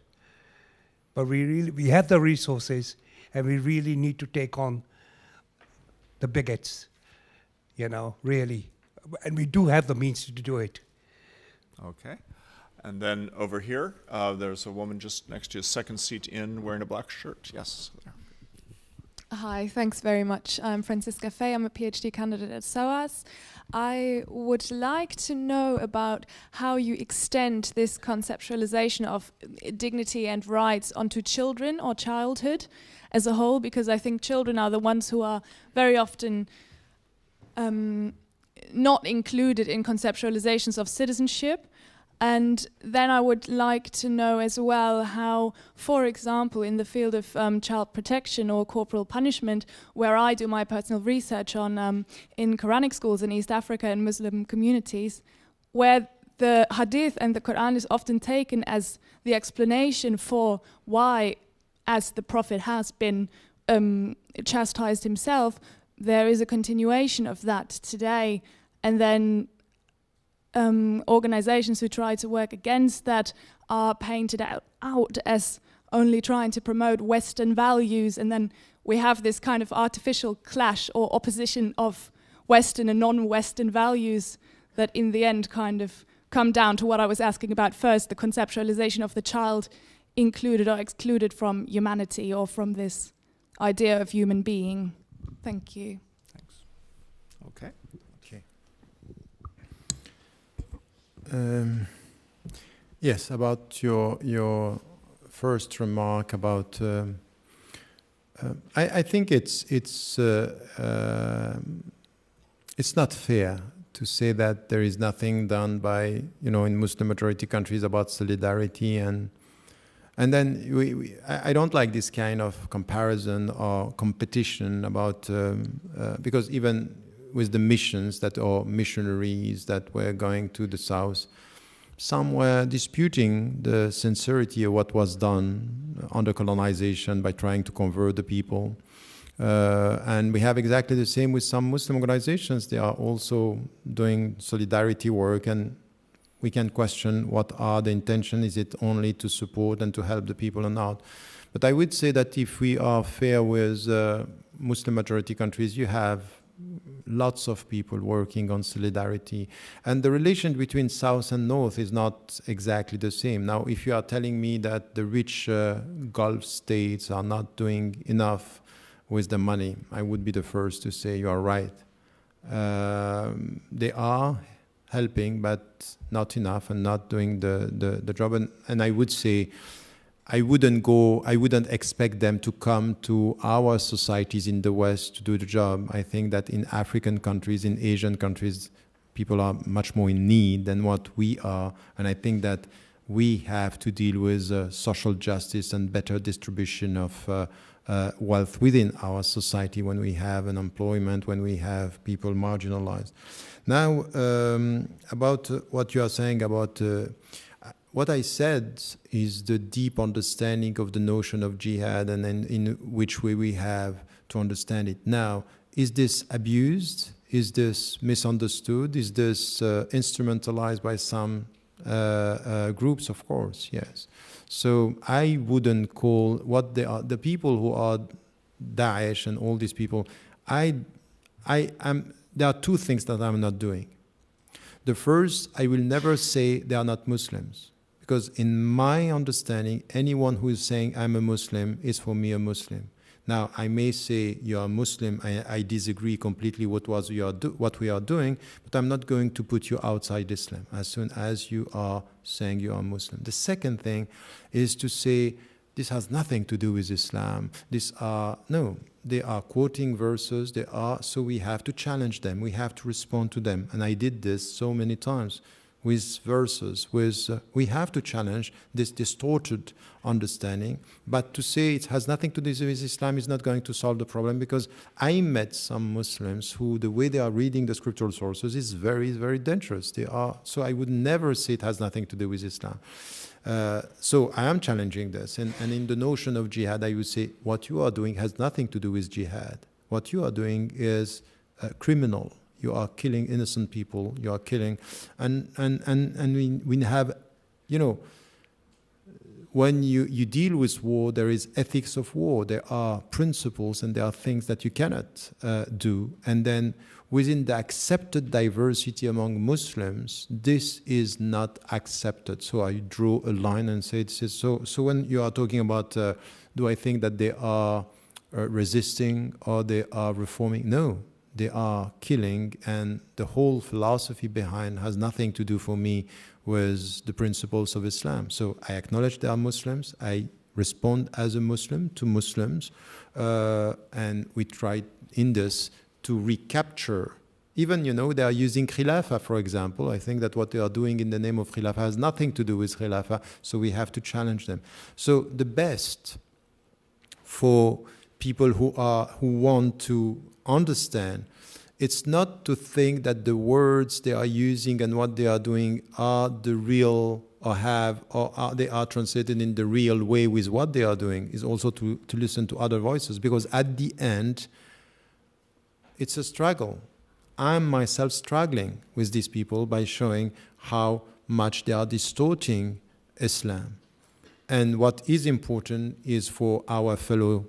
But we have the resources, and we really need to take on the bigots, really. And we do have the means to do it. Okay. And then over here, there's a woman just next to a second seat in wearing a black shirt. Yes. There. Hi, thanks very much. I'm Francisca Fay. I'm a PhD candidate at SOAS. I would like to know about how you extend this conceptualization of dignity and rights onto children or childhood as a whole, because I think children are the ones who are very often not included in conceptualizations of citizenship. And then I would like to know as well how, for example, in the field of child protection or corporal punishment, where I do my personal research on in Quranic schools in East Africa and Muslim communities, where the Hadith and the Quran is often taken as the explanation for why, as the Prophet has been chastised himself, there is a continuation of that today. And then organizations who try to work against that are painted out as only trying to promote Western values, and then we have this kind of artificial clash or opposition of Western and non-Western values that in the end kind of come down to what I was asking about first, the conceptualization of the child included or excluded from humanity or from this idea of human being. Thank you. Thanks. Okay. Yes, about your first remark about, I think it's not fair to say that there is nothing done by, in Muslim majority countries about solidarity, and then I don't like this kind of comparison or competition about, because even with the missions or missionaries that were going to the south, some were disputing the sincerity of what was done under colonization by trying to convert the people. And we have exactly the same with some Muslim organizations. They are also doing solidarity work, and we can question what are the intention. Is it only to support and to help the people or not? But I would say that if we are fair with Muslim majority countries, you have lots of people working on solidarity. And the relation between South and North is not exactly the same. Now, if you are telling me that the rich Gulf states are not doing enough with the money, I would be the first to say you are right. They are helping, but not enough and not doing the job. And I would say, I wouldn't expect them to come to our societies in the West to do the job. I think that in African countries, in Asian countries, people are much more in need than what we are. And I think that we have to deal with social justice and better distribution of wealth within our society when we have unemployment, when we have people marginalized. Now, about what you are saying about what I said is the deep understanding of the notion of jihad and in which way we have to understand it. Now, is this abused? Is this misunderstood? Is this instrumentalized by some groups? Of course, yes. So I wouldn't call what they are, the people who are Daesh and all these people, there are two things that I'm not doing. The first, I will never say they are not Muslims. Because in my understanding, anyone who is saying I'm a Muslim is for me a Muslim. Now, I may say you are Muslim, I disagree completely with what we are doing, but I'm not going to put you outside Islam as soon as you are saying you are Muslim. The second thing is to say this has nothing to do with Islam. They are quoting verses, so we have to challenge them, we have to respond to them. And I did this so many times with verses, we have to challenge this distorted understanding, but to say it has nothing to do with Islam is not going to solve the problem, because I met some Muslims who the way they are reading the scriptural sources is very, very dangerous. So I would never say it has nothing to do with Islam. So I am challenging this, and in the notion of jihad, I would say what you are doing has nothing to do with jihad. What you are doing is criminal. You are killing innocent people. You are killing, and we have, when you deal with war, there is ethics of war. There are principles and there are things that you cannot do. And then within the accepted diversity among Muslims, this is not accepted. So I draw a line and say this is so. So when you are talking about, do I think that they are resisting or they are reforming? No. They are killing, and the whole philosophy behind has nothing to do for me with the principles of Islam. So I acknowledge they are Muslims. I respond as a Muslim to Muslims, and we try in this to recapture. Even, they are using Khilafah, for example. I think that what they are doing in the name of Khilafah has nothing to do with Khilafah, so we have to challenge them. So the best for people who want to understand, it's not to think that the words they are using and what they are doing are the real they are translated in the real way with what they are doing. Is also to listen to other voices, because at the end it's a struggle. I'm myself struggling with these people by showing how much they are distorting Islam. And what is important is for our fellow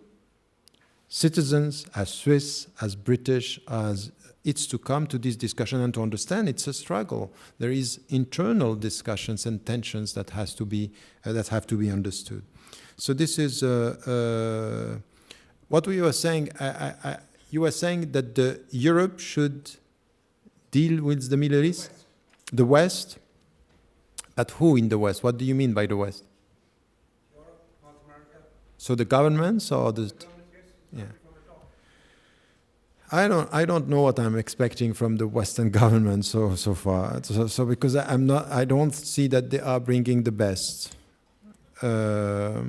citizens, as Swiss, as British, as it's to come to this discussion and to understand it's a struggle. There is internal discussions and tensions that have to be understood. So this is what we were saying. You were saying that Europe should deal with the Middle East, the West. But who in the West? What do you mean by the West? Europe, North America. So the governments or the? Yeah. I don't know what I'm expecting from the Western government so far. So because I don't see that they are bringing the best. But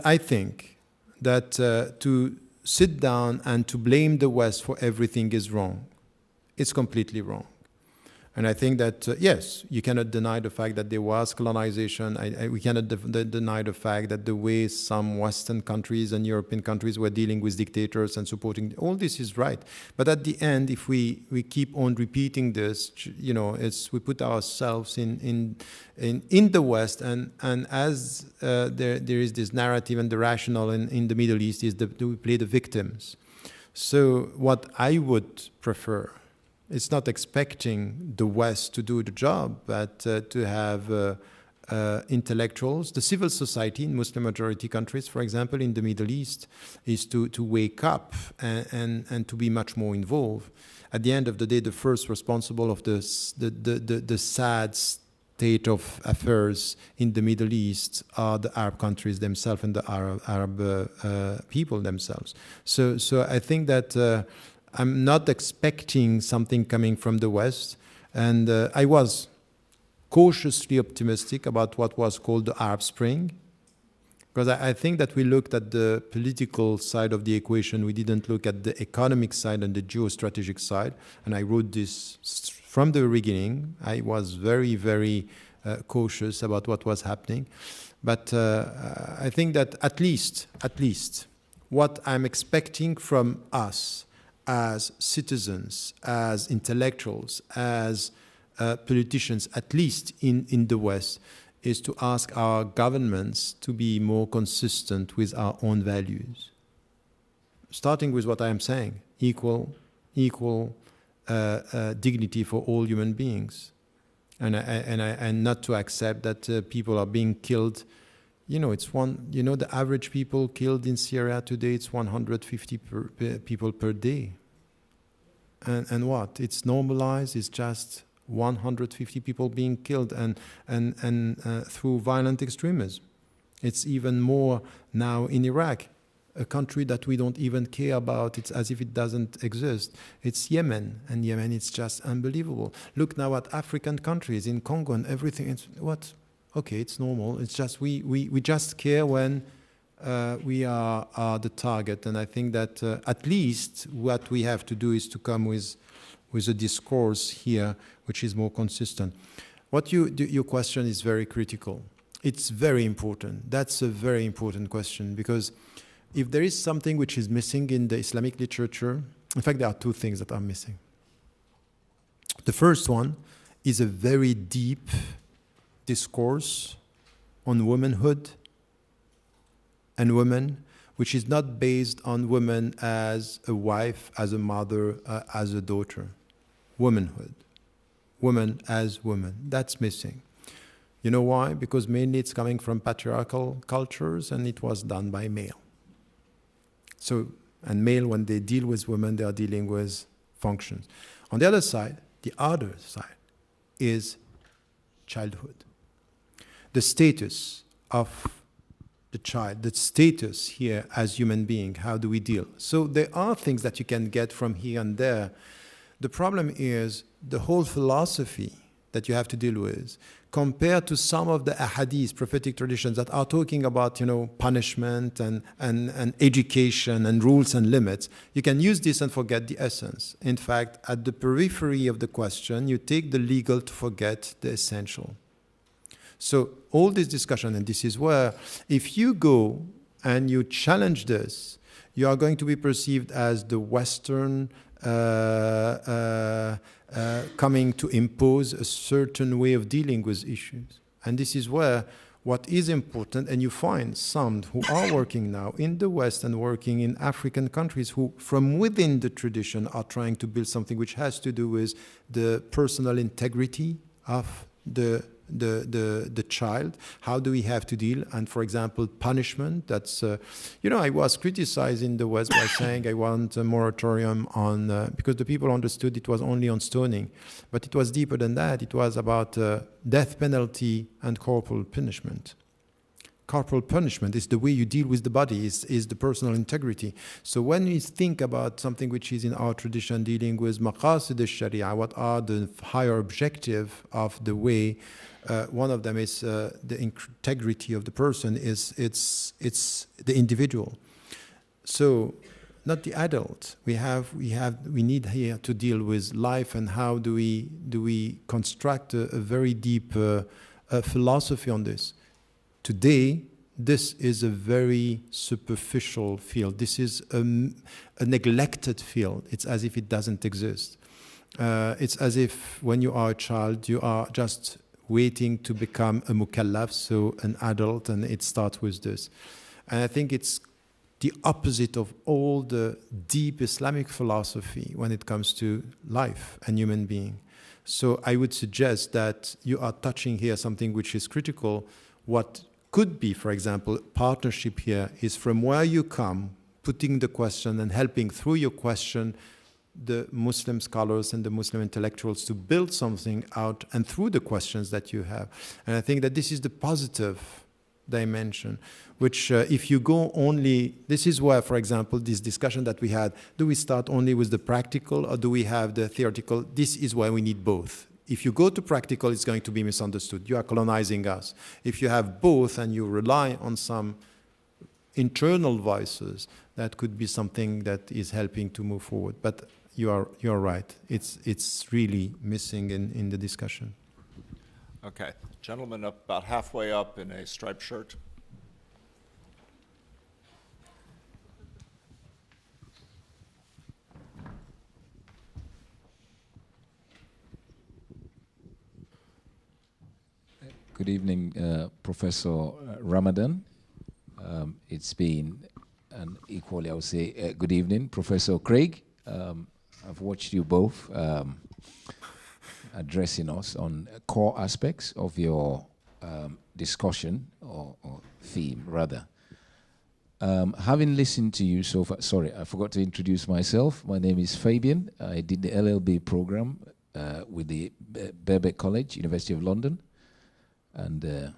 I think that to sit down and to blame the West for everything is wrong. It's completely wrong. And I think that, yes, you cannot deny the fact that there was colonization. We cannot deny the fact that the way some Western countries and European countries were dealing with dictators and supporting, all this is right. But at the end, if we keep on repeating this, we put ourselves in the West, and as there is this narrative and the rational in the Middle East is that we play the victims. So what I would prefer, it's not expecting the West to do the job, but to have intellectuals. The civil society in Muslim-majority countries, for example, in the Middle East, is to wake up and to be much more involved. At the end of the day, the first responsible of the sad state of affairs in the Middle East are the Arab countries themselves and the Arab people themselves. So I think that I'm not expecting something coming from the West, and I was cautiously optimistic about what was called the Arab Spring, because I think that we looked at the political side of the equation. We didn't look at the economic side and the geostrategic side, and I wrote this from the beginning. I was very, very cautious about what was happening, but I think that at least, what I'm expecting from us as citizens, as intellectuals, as politicians, at least in the West, is to ask our governments to be more consistent with our own values. Starting with what I am saying, equal dignity for all human beings. And not to accept that people are being killed. The average people killed in Syria today, it's 150 people per day. And what? It's normalized, it's just 150 people being killed and through violent extremism. It's even more now in Iraq, a country that we don't even care about. It's as if it doesn't exist. It's Yemen, and Yemen is just unbelievable. Look now at African countries, in Congo and everything. It's what? Okay, it's normal. It's just we just care when we are the target. And I think that at least what we have to do is to come with a discourse here which is more consistent. Your question is very critical. It's very important. That's a very important question, because if there is something which is missing in the Islamic literature, in fact, there are two things that are missing. The first one is a very deep discourse on womanhood and women, which is not based on women as a wife, as a mother, as a daughter. Womanhood. Women as women. That's missing. You know why? Because mainly it's coming from patriarchal cultures, and it was done by male. So, and male, when they deal with women, they are dealing with functions. On the other side is childhood. The status of the child, the status here as human being, how do we deal? So there are things that you can get from here and there. The problem is the whole philosophy that you have to deal with, compared to some of the ahadith, prophetic traditions that are talking about, punishment and education and rules and limits. You can use this and forget the essence. In fact, at the periphery of the question, you take the legal to forget the essential. So all this discussion, and this is where, if you go and you challenge this, you are going to be perceived as the Western coming to impose a certain way of dealing with issues. And this is where what is important, and you find some who are working now in the West and working in African countries who, from within the tradition, are trying to build something which has to do with the personal integrity of the child. How do we have to deal? And for example, punishment. That's I was criticized in the West by saying I want a moratorium on because the people understood it was only on stoning, but it was deeper than that. It was about death penalty and corporal punishment. Corporal punishment is the way you deal with the body, is the personal integrity. So when we think about something which is in our tradition dealing with maqasid al-sharia, what are the higher objective of the way, one of them is the integrity of the person, it's the individual. So not the adult. We need here to deal with life, and how do we construct a very deep philosophy on this. Today, this is a very superficial field. This is a neglected field. It's as if it doesn't exist. It's as if when you are a child, you are just waiting to become a mukallaf, so an adult, and it starts with this. And I think it's the opposite of all the deep Islamic philosophy when it comes to life and human being. So I would suggest that you are touching here something which is critical. What could be, for example, partnership here is from where you come, putting the question and helping through your question the Muslim scholars and the Muslim intellectuals to build something out, and through the questions that you have. And I think that this is the positive dimension, which if you go only, this is where, for example, this discussion that we had, do we start only with the practical or do we have the theoretical? This is why we need both. If you go to practical, it's going to be misunderstood. You are colonizing us. If you have both and you rely on some internal voices, that could be something that is helping to move forward. But you are right. It's really missing in the discussion. Okay. Gentleman up about halfway up in a striped shirt. Good evening, Professor Ramadan. It's been an equally, I would say, good evening, Professor Craig. I've watched you both addressing us on core aspects of your discussion, or theme, rather. Having listened to you so far, sorry, I forgot to introduce myself. My name is Fabian. I did the LLB program with the Birkbeck College, University of London, and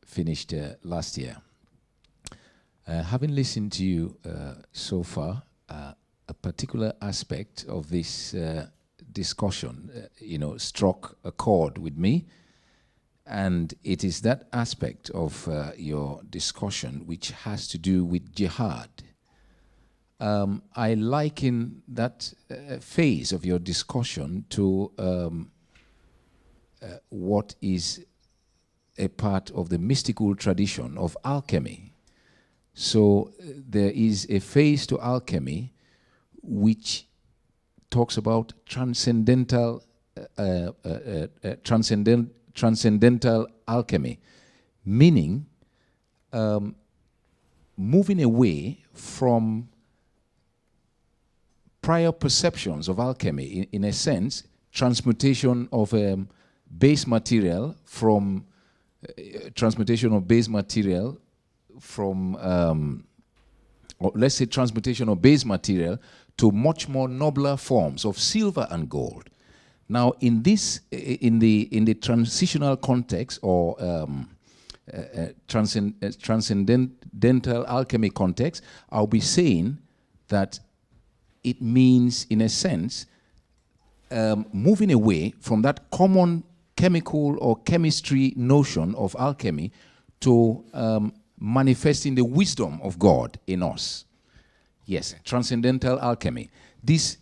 finished last year. Having listened to you so far, a particular aspect of this discussion, struck a chord with me, and it is that aspect of your discussion which has to do with jihad. I liken that phase of your discussion to what is a part of the mystical tradition of alchemy. So there is a phase to alchemy which talks about transcendental alchemy, meaning moving away from prior perceptions of alchemy, in a sense, transmutation of base material from or let's say transmutation of base material to much more nobler forms of silver and gold. Now, in this, in the transitional context, or transcendental alchemy context, I'll be saying that it means, in a sense, moving away from that common chemical or chemistry notion of alchemy to manifesting the wisdom of God in us. Yes, transcendental alchemy. This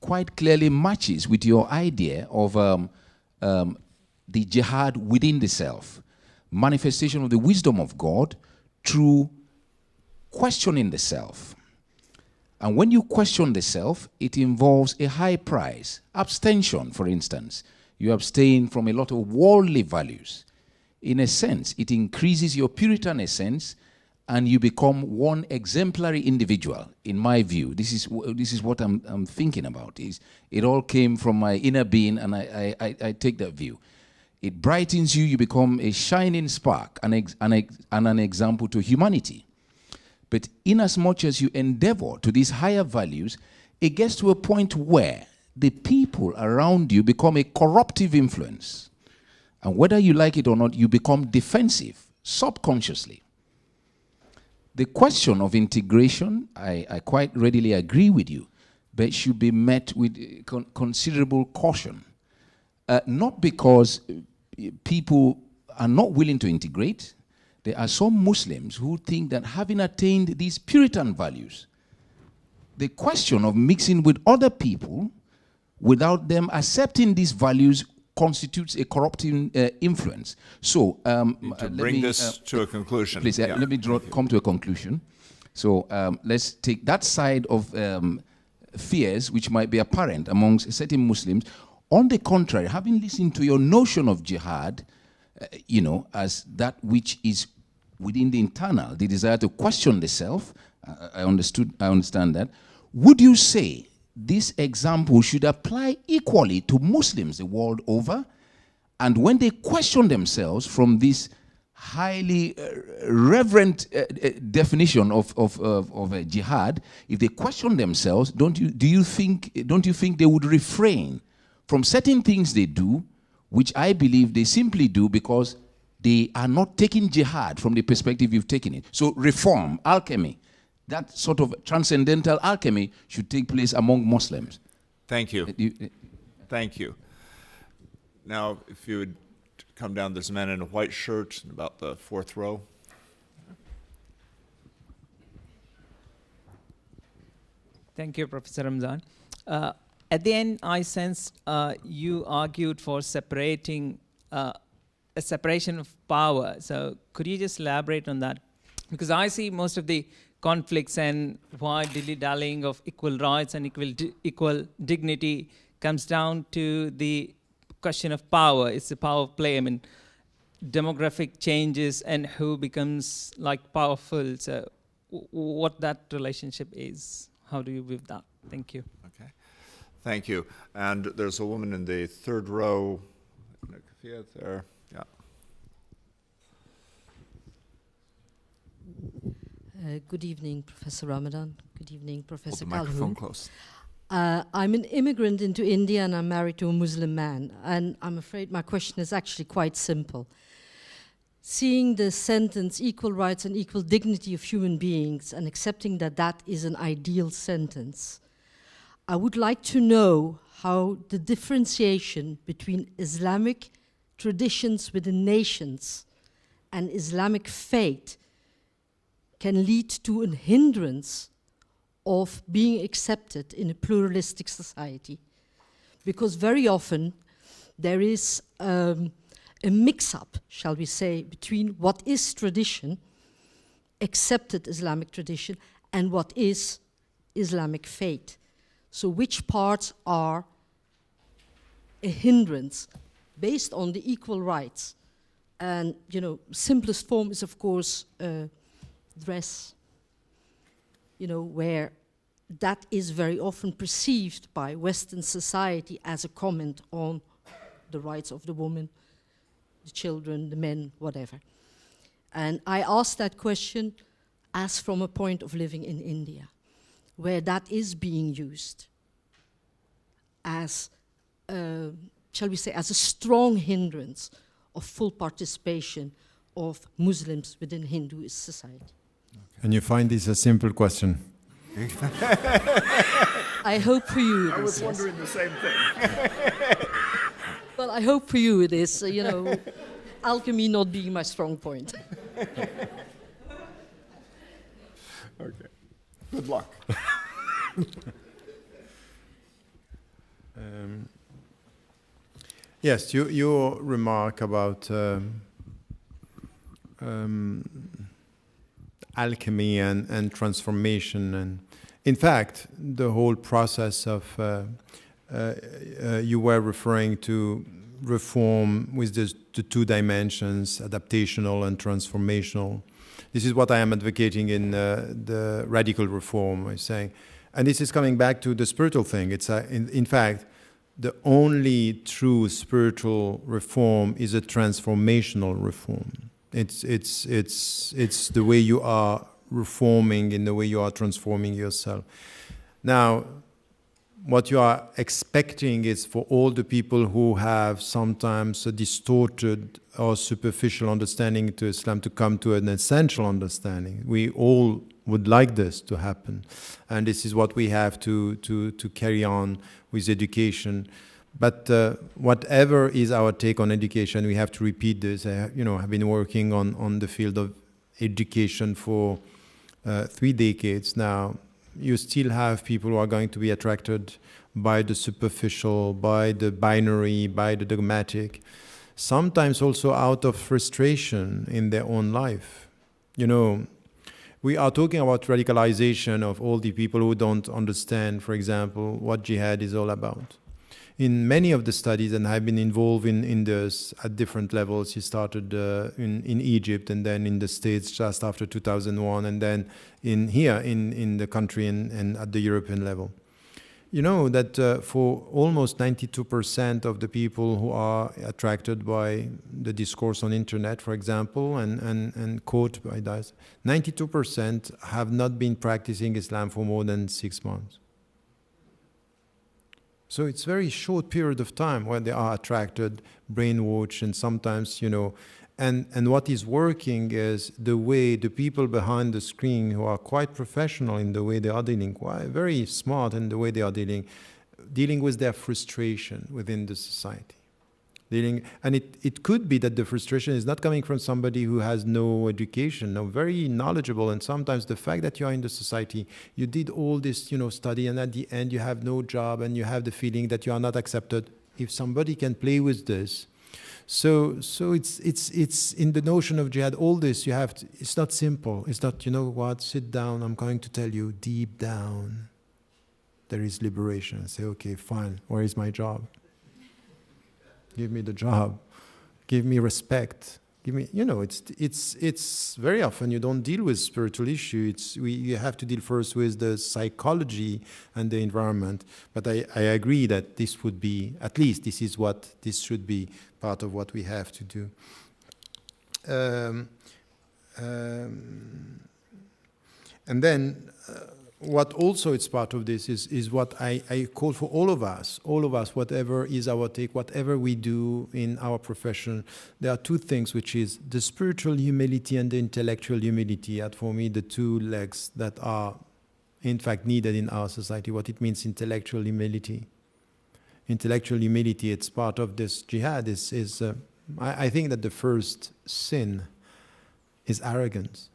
quite clearly matches with your idea of the jihad within the self, manifestation of the wisdom of God through questioning the self. And when you question the self, it involves a high price. Abstention, for instance. You abstain from a lot of worldly values. In a sense, it increases your Puritan essence and you become one exemplary individual, in my view. This is what I'm thinking about. It all came from my inner being, and I take that view. It brightens you, you become a shining spark and an example to humanity. But inasmuch as you endeavor to these higher values, it gets to a point where the people around you become a corruptive influence. And whether you like it or not, you become defensive, subconsciously. The question of integration, I quite readily agree with you, but it should be met with considerable caution. Not because people are not willing to integrate. There are some Muslims who think that having attained these Puritan values, the question of mixing with other people without them accepting these values constitutes a corrupting influence. So, to bring this to a conclusion. Please, let me come to a conclusion. So, let's take that side of fears which might be apparent amongst certain Muslims. On the contrary, having listened to your notion of jihad, as that which is within the internal, the desire to question the self, I understand that. Would you say this example should apply equally to Muslims the world over? And when they question themselves from this highly reverent definition of jihad, if they question themselves, don't you think they would refrain from certain things they do, which I believe they simply do because they are not taking jihad from the perspective you've taken it? So reform, alchemy, that sort of transcendental alchemy should take place among Muslims. Thank you. Thank you. Now, if you would come down, there's a man in a white shirt in about the fourth row. Thank you, Professor Ramadan. At the end, I sensed you argued for separating a separation of power. So could you just elaborate on that? Because I see most of the conflicts and why dilly-dallying of equal rights and equal dignity comes down to the question of power. It's the power of play. I mean, demographic changes and who becomes like powerful. So what that relationship is, how do you view that? Thank you. Okay. Thank you. And there's a woman in the third row. There. Yeah. Good evening, Professor Ramadan. Good evening, Professor Hold the microphone Calhoun. close. I'm an immigrant into India and I'm married to a Muslim man. And I'm afraid my question is actually quite simple. Seeing the sentence, equal rights and equal dignity of human beings, and accepting that that is an ideal sentence, I would like to know how the differentiation between Islamic traditions within nations and Islamic faith can lead to a hindrance of being accepted in a pluralistic society. Because very often there is a mix-up, shall we say, between what is tradition, accepted Islamic tradition, and what is Islamic faith. So which parts are a hindrance based on the equal rights? And, simplest form is, of course, dress, where that is very often perceived by Western society as a comment on the rights of the woman, the children, the men, whatever. And I ask that question as from a point of living in India, where that is being used as, shall we say, as a strong hindrance of full participation of Muslims within Hinduist society. Okay. And you find this a simple question? I hope for you it is. I was wondering the same thing. Well, I hope for you it is, alchemy not being my strong point. Okay. Good luck. Yes, your remark about alchemy and transformation, and In fact, the whole process of, you were referring to reform with the two dimensions, adaptational and transformational. This is what I am advocating in the radical reform, I'm saying. And this is coming back to the spiritual thing. It's in fact, the only true spiritual reform is a transformational reform. It's the way you are reforming, in the way you are transforming yourself. Now, what you are expecting is for all the people who have sometimes a distorted or superficial understanding to Islam to come to an essential understanding. We all would like this to happen. And this is what we have to carry on with education. But whatever is our take on education, we have to repeat this. I have been working on the field of education for 3 decades now. You still have people who are going to be attracted by the superficial, by the binary, by the dogmatic, sometimes also out of frustration in their own life. We are talking about radicalization of all the people who don't understand, for example, what jihad is all about. In many of the studies, and I've been involved in this at different levels. You started in Egypt, and then in the States just after 2001, and then here in the country and at the European level. You know that for almost 92% of the people who are attracted by the discourse on internet, for example, and quote by that, 92% have not been practicing Islam for more than 6 months. So it's a very short period of time where they are attracted, brainwashed, and sometimes, and what is working is the way the people behind the screen who are quite professional in the way they are dealing, very smart in the way they are dealing with their frustration within the society. And it could be that the frustration is not coming from somebody who has no education, no, very knowledgeable, and sometimes the fact that you are in the society, you did all this, study, and at the end you have no job, and you have the feeling that you are not accepted. If somebody can play with this, so it's in the notion of jihad. All this you have. It's not simple. It's not. Sit down. I'm going to tell you deep down. There is liberation. Say, okay, fine. Where is my job? Give me the job, give me respect, give me, it's very often you don't deal with spiritual issue. You have to deal first with the psychology and the environment. But I agree that this would be, at least this should be part of what we have to do. And then what also is part of this is what I call for all of us, whatever is our take, whatever we do in our profession, there are 2 things, which is the spiritual humility and the intellectual humility, are for me the 2 legs that are in fact needed in our society. What it means, intellectual humility. Intellectual humility, it's part of this jihad. I think that the first sin is arrogance.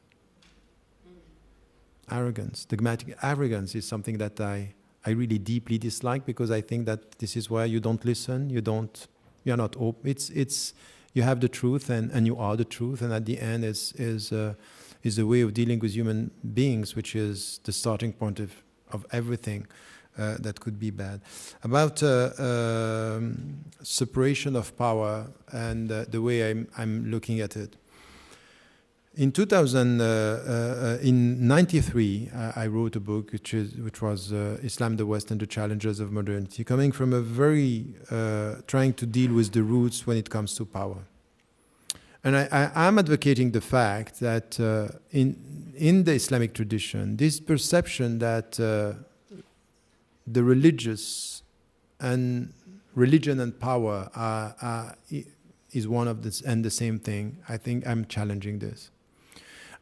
Arrogance, dogmatic arrogance is something that I really deeply dislike, because I think that this is where you don't listen, you're not open. You have the truth and you are the truth, and at the end is a way of dealing with human beings, which is the starting point of everything that could be bad. About separation of power and the way I'm looking at it. In 1993, I wrote a book which was Islam, the West, and the Challenges of Modernity, coming from a very trying to deal with the roots when it comes to power. And I'm advocating the fact that in the Islamic tradition, this perception that the religious and religion and power is one of this and the same thing. I think I'm challenging this.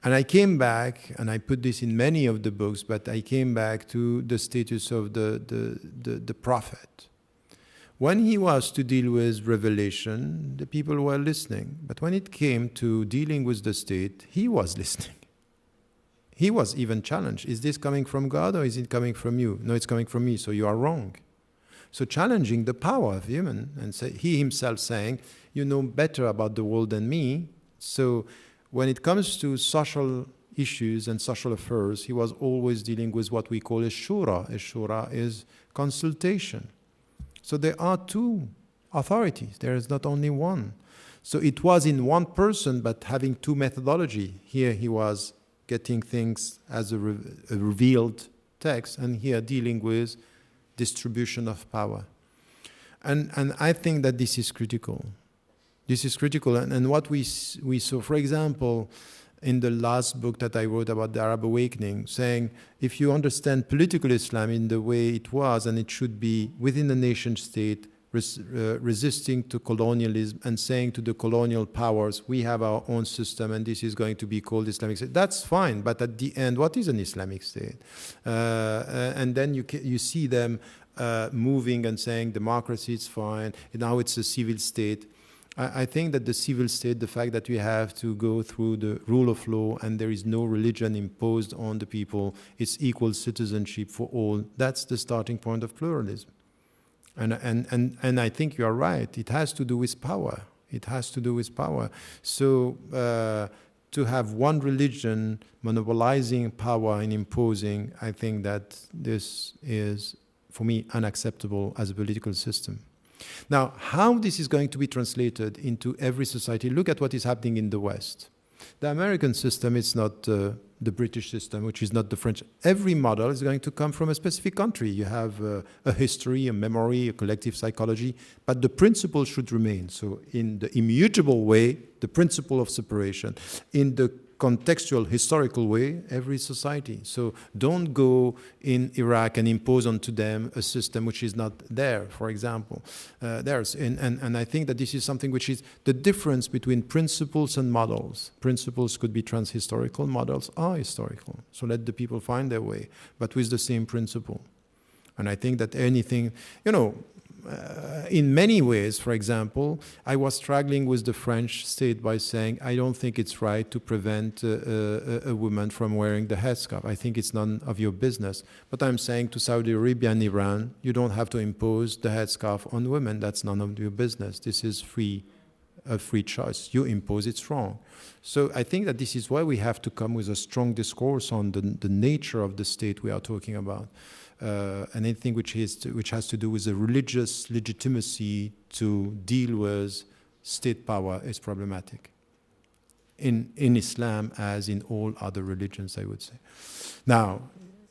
And I came back, and I put this in many of the books, but I came back to the status of the prophet. When he was to deal with revelation, the people were listening. But when it came to dealing with the state, he was listening. He was even challenged. Is this coming from God or is it coming from you? No, it's coming from me, so you are wrong. So challenging the power of human, and he himself saying, you know better about the world than me, so when it comes to social issues and social affairs, he was always dealing with what we call a shura. A shura is consultation. So there are two authorities. There is not only one. So it was in one person, but having two methodology. Here he was getting things as a revealed text, and here dealing with distribution of power. And I think that this is critical. This is critical. And what we saw, for example, in the last book that I wrote about the Arab awakening, saying if you understand political Islam in the way it was, and it should be within the nation state, resisting to colonialism and saying to the colonial powers, we have our own system and this is going to be called Islamic State. That's fine, but at the end, what is an Islamic State? And then you see them moving and saying democracy is fine, and now it's a civil state. I think that the civil state, the fact that we have to go through the rule of law and there is no religion imposed on the people, it's equal citizenship for all, that's the starting point of pluralism. And I think you are right. It has to do with power. It has to do with power. So to have one religion monopolizing power and imposing, I think that this is, for me, unacceptable as a political system. Now, how this is going to be translated into every society, look at what is happening in the West. The American system is not the British system, which is not the French. Every model is going to come from a specific country. You have a history, a memory, a collective psychology, but the principle should remain. So in the immutable way, the principle of separation. In the contextual, historical way, every society. So don't go in Iraq and impose onto them a system which is not there, for example. And I think that this is something which is the difference between principles and models. Principles could be transhistorical, models are historical. So let the people find their way, but with the same principle. And I think that anything, in many ways, for example, I was struggling with the French state by saying, I don't think it's right to prevent a woman from wearing the headscarf. I think it's none of your business. But I'm saying to Saudi Arabia and Iran, you don't have to impose the headscarf on women. That's none of your business. This is a free choice. You impose, it's wrong. So I think that this is why we have to come with a strong discourse on the nature of the state we are talking about. And anything which has to do with the religious legitimacy to deal with state power is problematic. In Islam, as in all other religions, I would say. Now,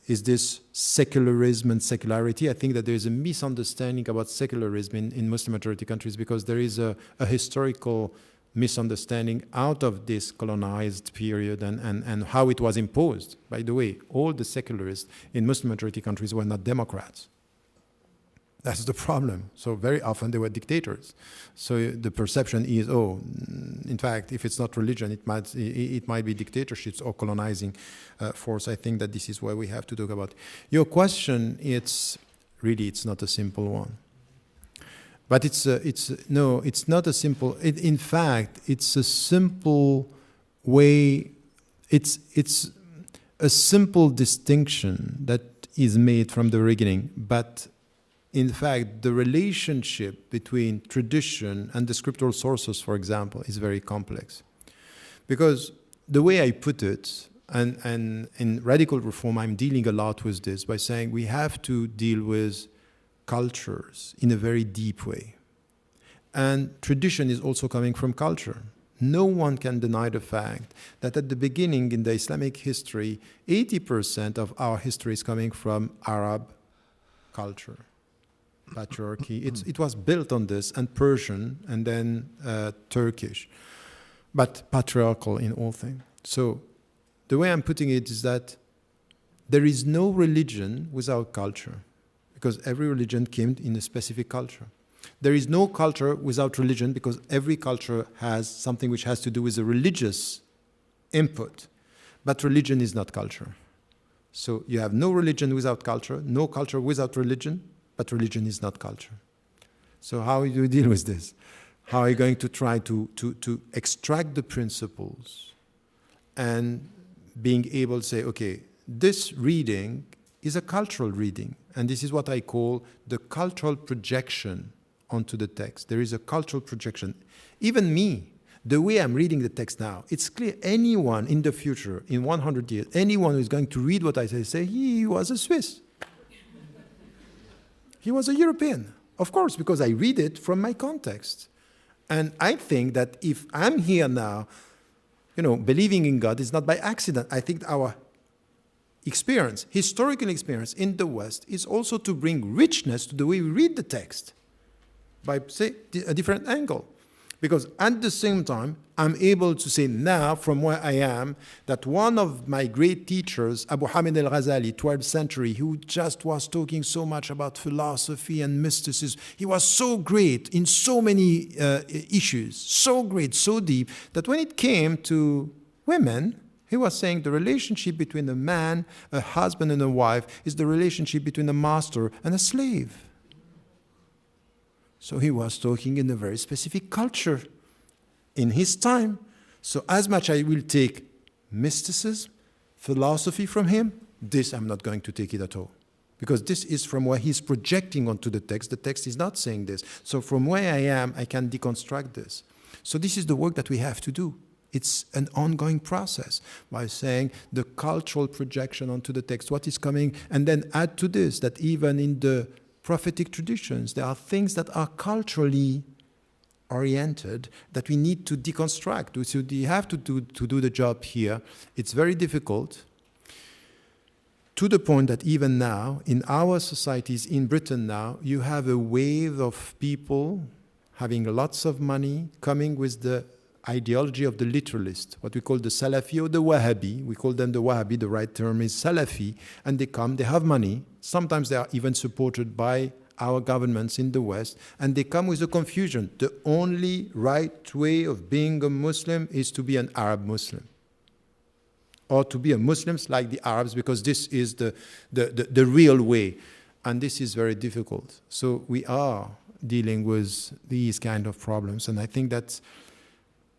is this secularism and secularity? I think that there is a misunderstanding about secularism in Muslim majority countries because there is a historical misunderstanding out of this colonized period and how it was imposed. By the way, all the secularists in Muslim majority countries were not democrats. That's the problem. So very often they were dictators. So the perception is, in fact, if it's not religion, it might be dictatorships or colonizing force. I think that this is why we have to talk about. Your question, it's not a simple one. But it's not a simple. In fact, it's a simple way. It's a simple distinction that is made from the beginning. But in fact, the relationship between tradition and the scriptural sources, for example, is very complex. Because the way I put it, and in radical reform, I'm dealing a lot with this by saying we have to deal with cultures in a very deep way. And tradition is also coming from culture. No one can deny the fact that at the beginning in the Islamic history, 80% of our history is coming from Arab culture, patriarchy. It was built on this, and Persian, and then Turkish, but patriarchal in all things. So the way I'm putting it is that there is no religion without culture, because every religion came in a specific culture. There is no culture without religion, because every culture has something which has to do with a religious input. But religion is not culture. So you have no religion without culture, no culture without religion, but religion is not culture. So how do you deal with this? How are you going to try to extract the principles and being able to say, okay, this reading is a cultural reading, and this is what I call the cultural projection onto the text. There is a cultural projection. Even me, The way I'm reading the text now, it's clear anyone in the future, in 100 years, anyone who is going to read what I say, he was a Swiss. He was a European, of course, because I read it from my context. And I think that if I'm here now, believing in God is not by accident. I think our experience, historical experience in the West, is also to bring richness to the way we read the text by, say, a different angle. Because at the same time, I'm able to say now, from where I am, that one of my great teachers, Abu Hamid al-Ghazali, 12th century, who just was talking so much about philosophy and mysticism, he was so great in so many issues, so great, so deep, that when it came to women, he was saying the relationship between a man, a husband, and a wife is the relationship between a master and a slave. So he was talking in a very specific culture in his time. So as much I will take mysticism, philosophy from him, this I'm not going to take it at all. Because this is from where he's projecting onto the text. The text is not saying this. So from where I am, I can deconstruct this. So this is the work that we have to do. It's an ongoing process by saying the cultural projection onto the text, what is coming, and then add to this that even in the prophetic traditions, there are things that are culturally oriented that we need to deconstruct. So we have to do the job here. It's very difficult, to the point that even now, in our societies, in Britain now, you have a wave of people having lots of money coming with the ideology of the literalist, what we call the Salafi or the Wahhabi. We call them the Wahhabi, the right term is Salafi, and they come, they have money. Sometimes they are even supported by our governments in the West, and they come with a confusion. The only right way of being a Muslim is to be an Arab Muslim, or to be a Muslim like the Arabs, because this is the real way. And this is very difficult. So we are dealing with these kind of problems, and I think that's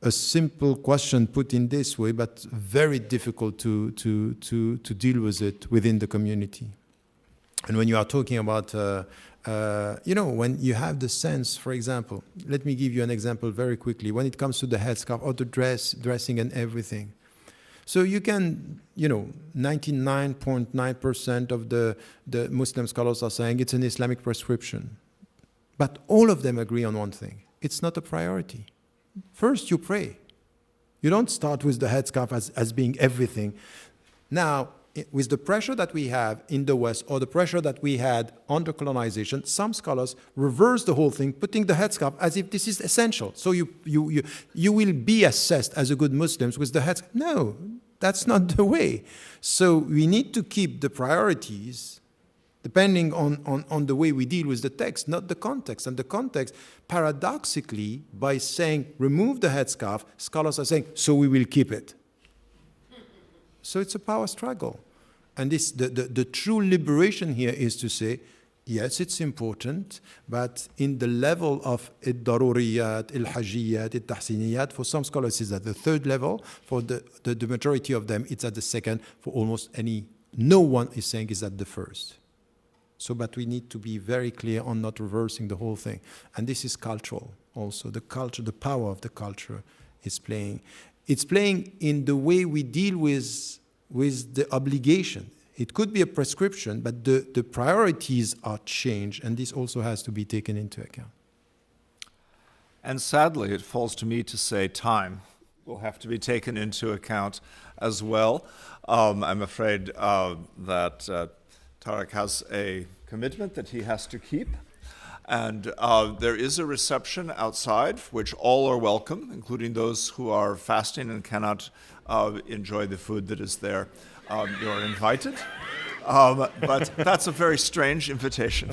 a simple question put in this way, but very difficult to deal with it within the community. And when you are talking about, when you have the sense, for example, let me give you an example very quickly, when it comes to the headscarf or the dressing and everything. So you can, 99.9% of the Muslim scholars are saying it's an Islamic prescription. But all of them agree on one thing. It's not a priority. First, you pray. You don't start with the headscarf as being everything. Now, with the pressure that we have in the West, or the pressure that we had under colonization, some scholars reverse the whole thing, putting the headscarf as if this is essential. So you will be assessed as a good Muslim with the headscarf. No, that's not the way. So we need to keep the priorities depending on the way we deal with the text, not the context. And the context, paradoxically, by saying, remove the headscarf, scholars are saying, so we will keep it. So it's a power struggle. And the true liberation here is to say, yes, it's important, but in the level of al-daruriyat, al-hajiyat, al-tahsiniyat, for some scholars it's at the third level, for the majority of them it's at the second, for almost no one is saying it's at the first. So, but we need to be very clear on not reversing the whole thing. And this is cultural also. The culture, the power of the culture is playing. It's playing in the way we deal with the obligation. It could be a prescription, but the priorities are changed, and this also has to be taken into account. And sadly, it falls to me to say time will have to be taken into account as well. I'm afraid that Tariq has a commitment that he has to keep. And there is a reception outside, which all are welcome, including those who are fasting and cannot enjoy the food that is there. You are invited. But that's a very strange invitation.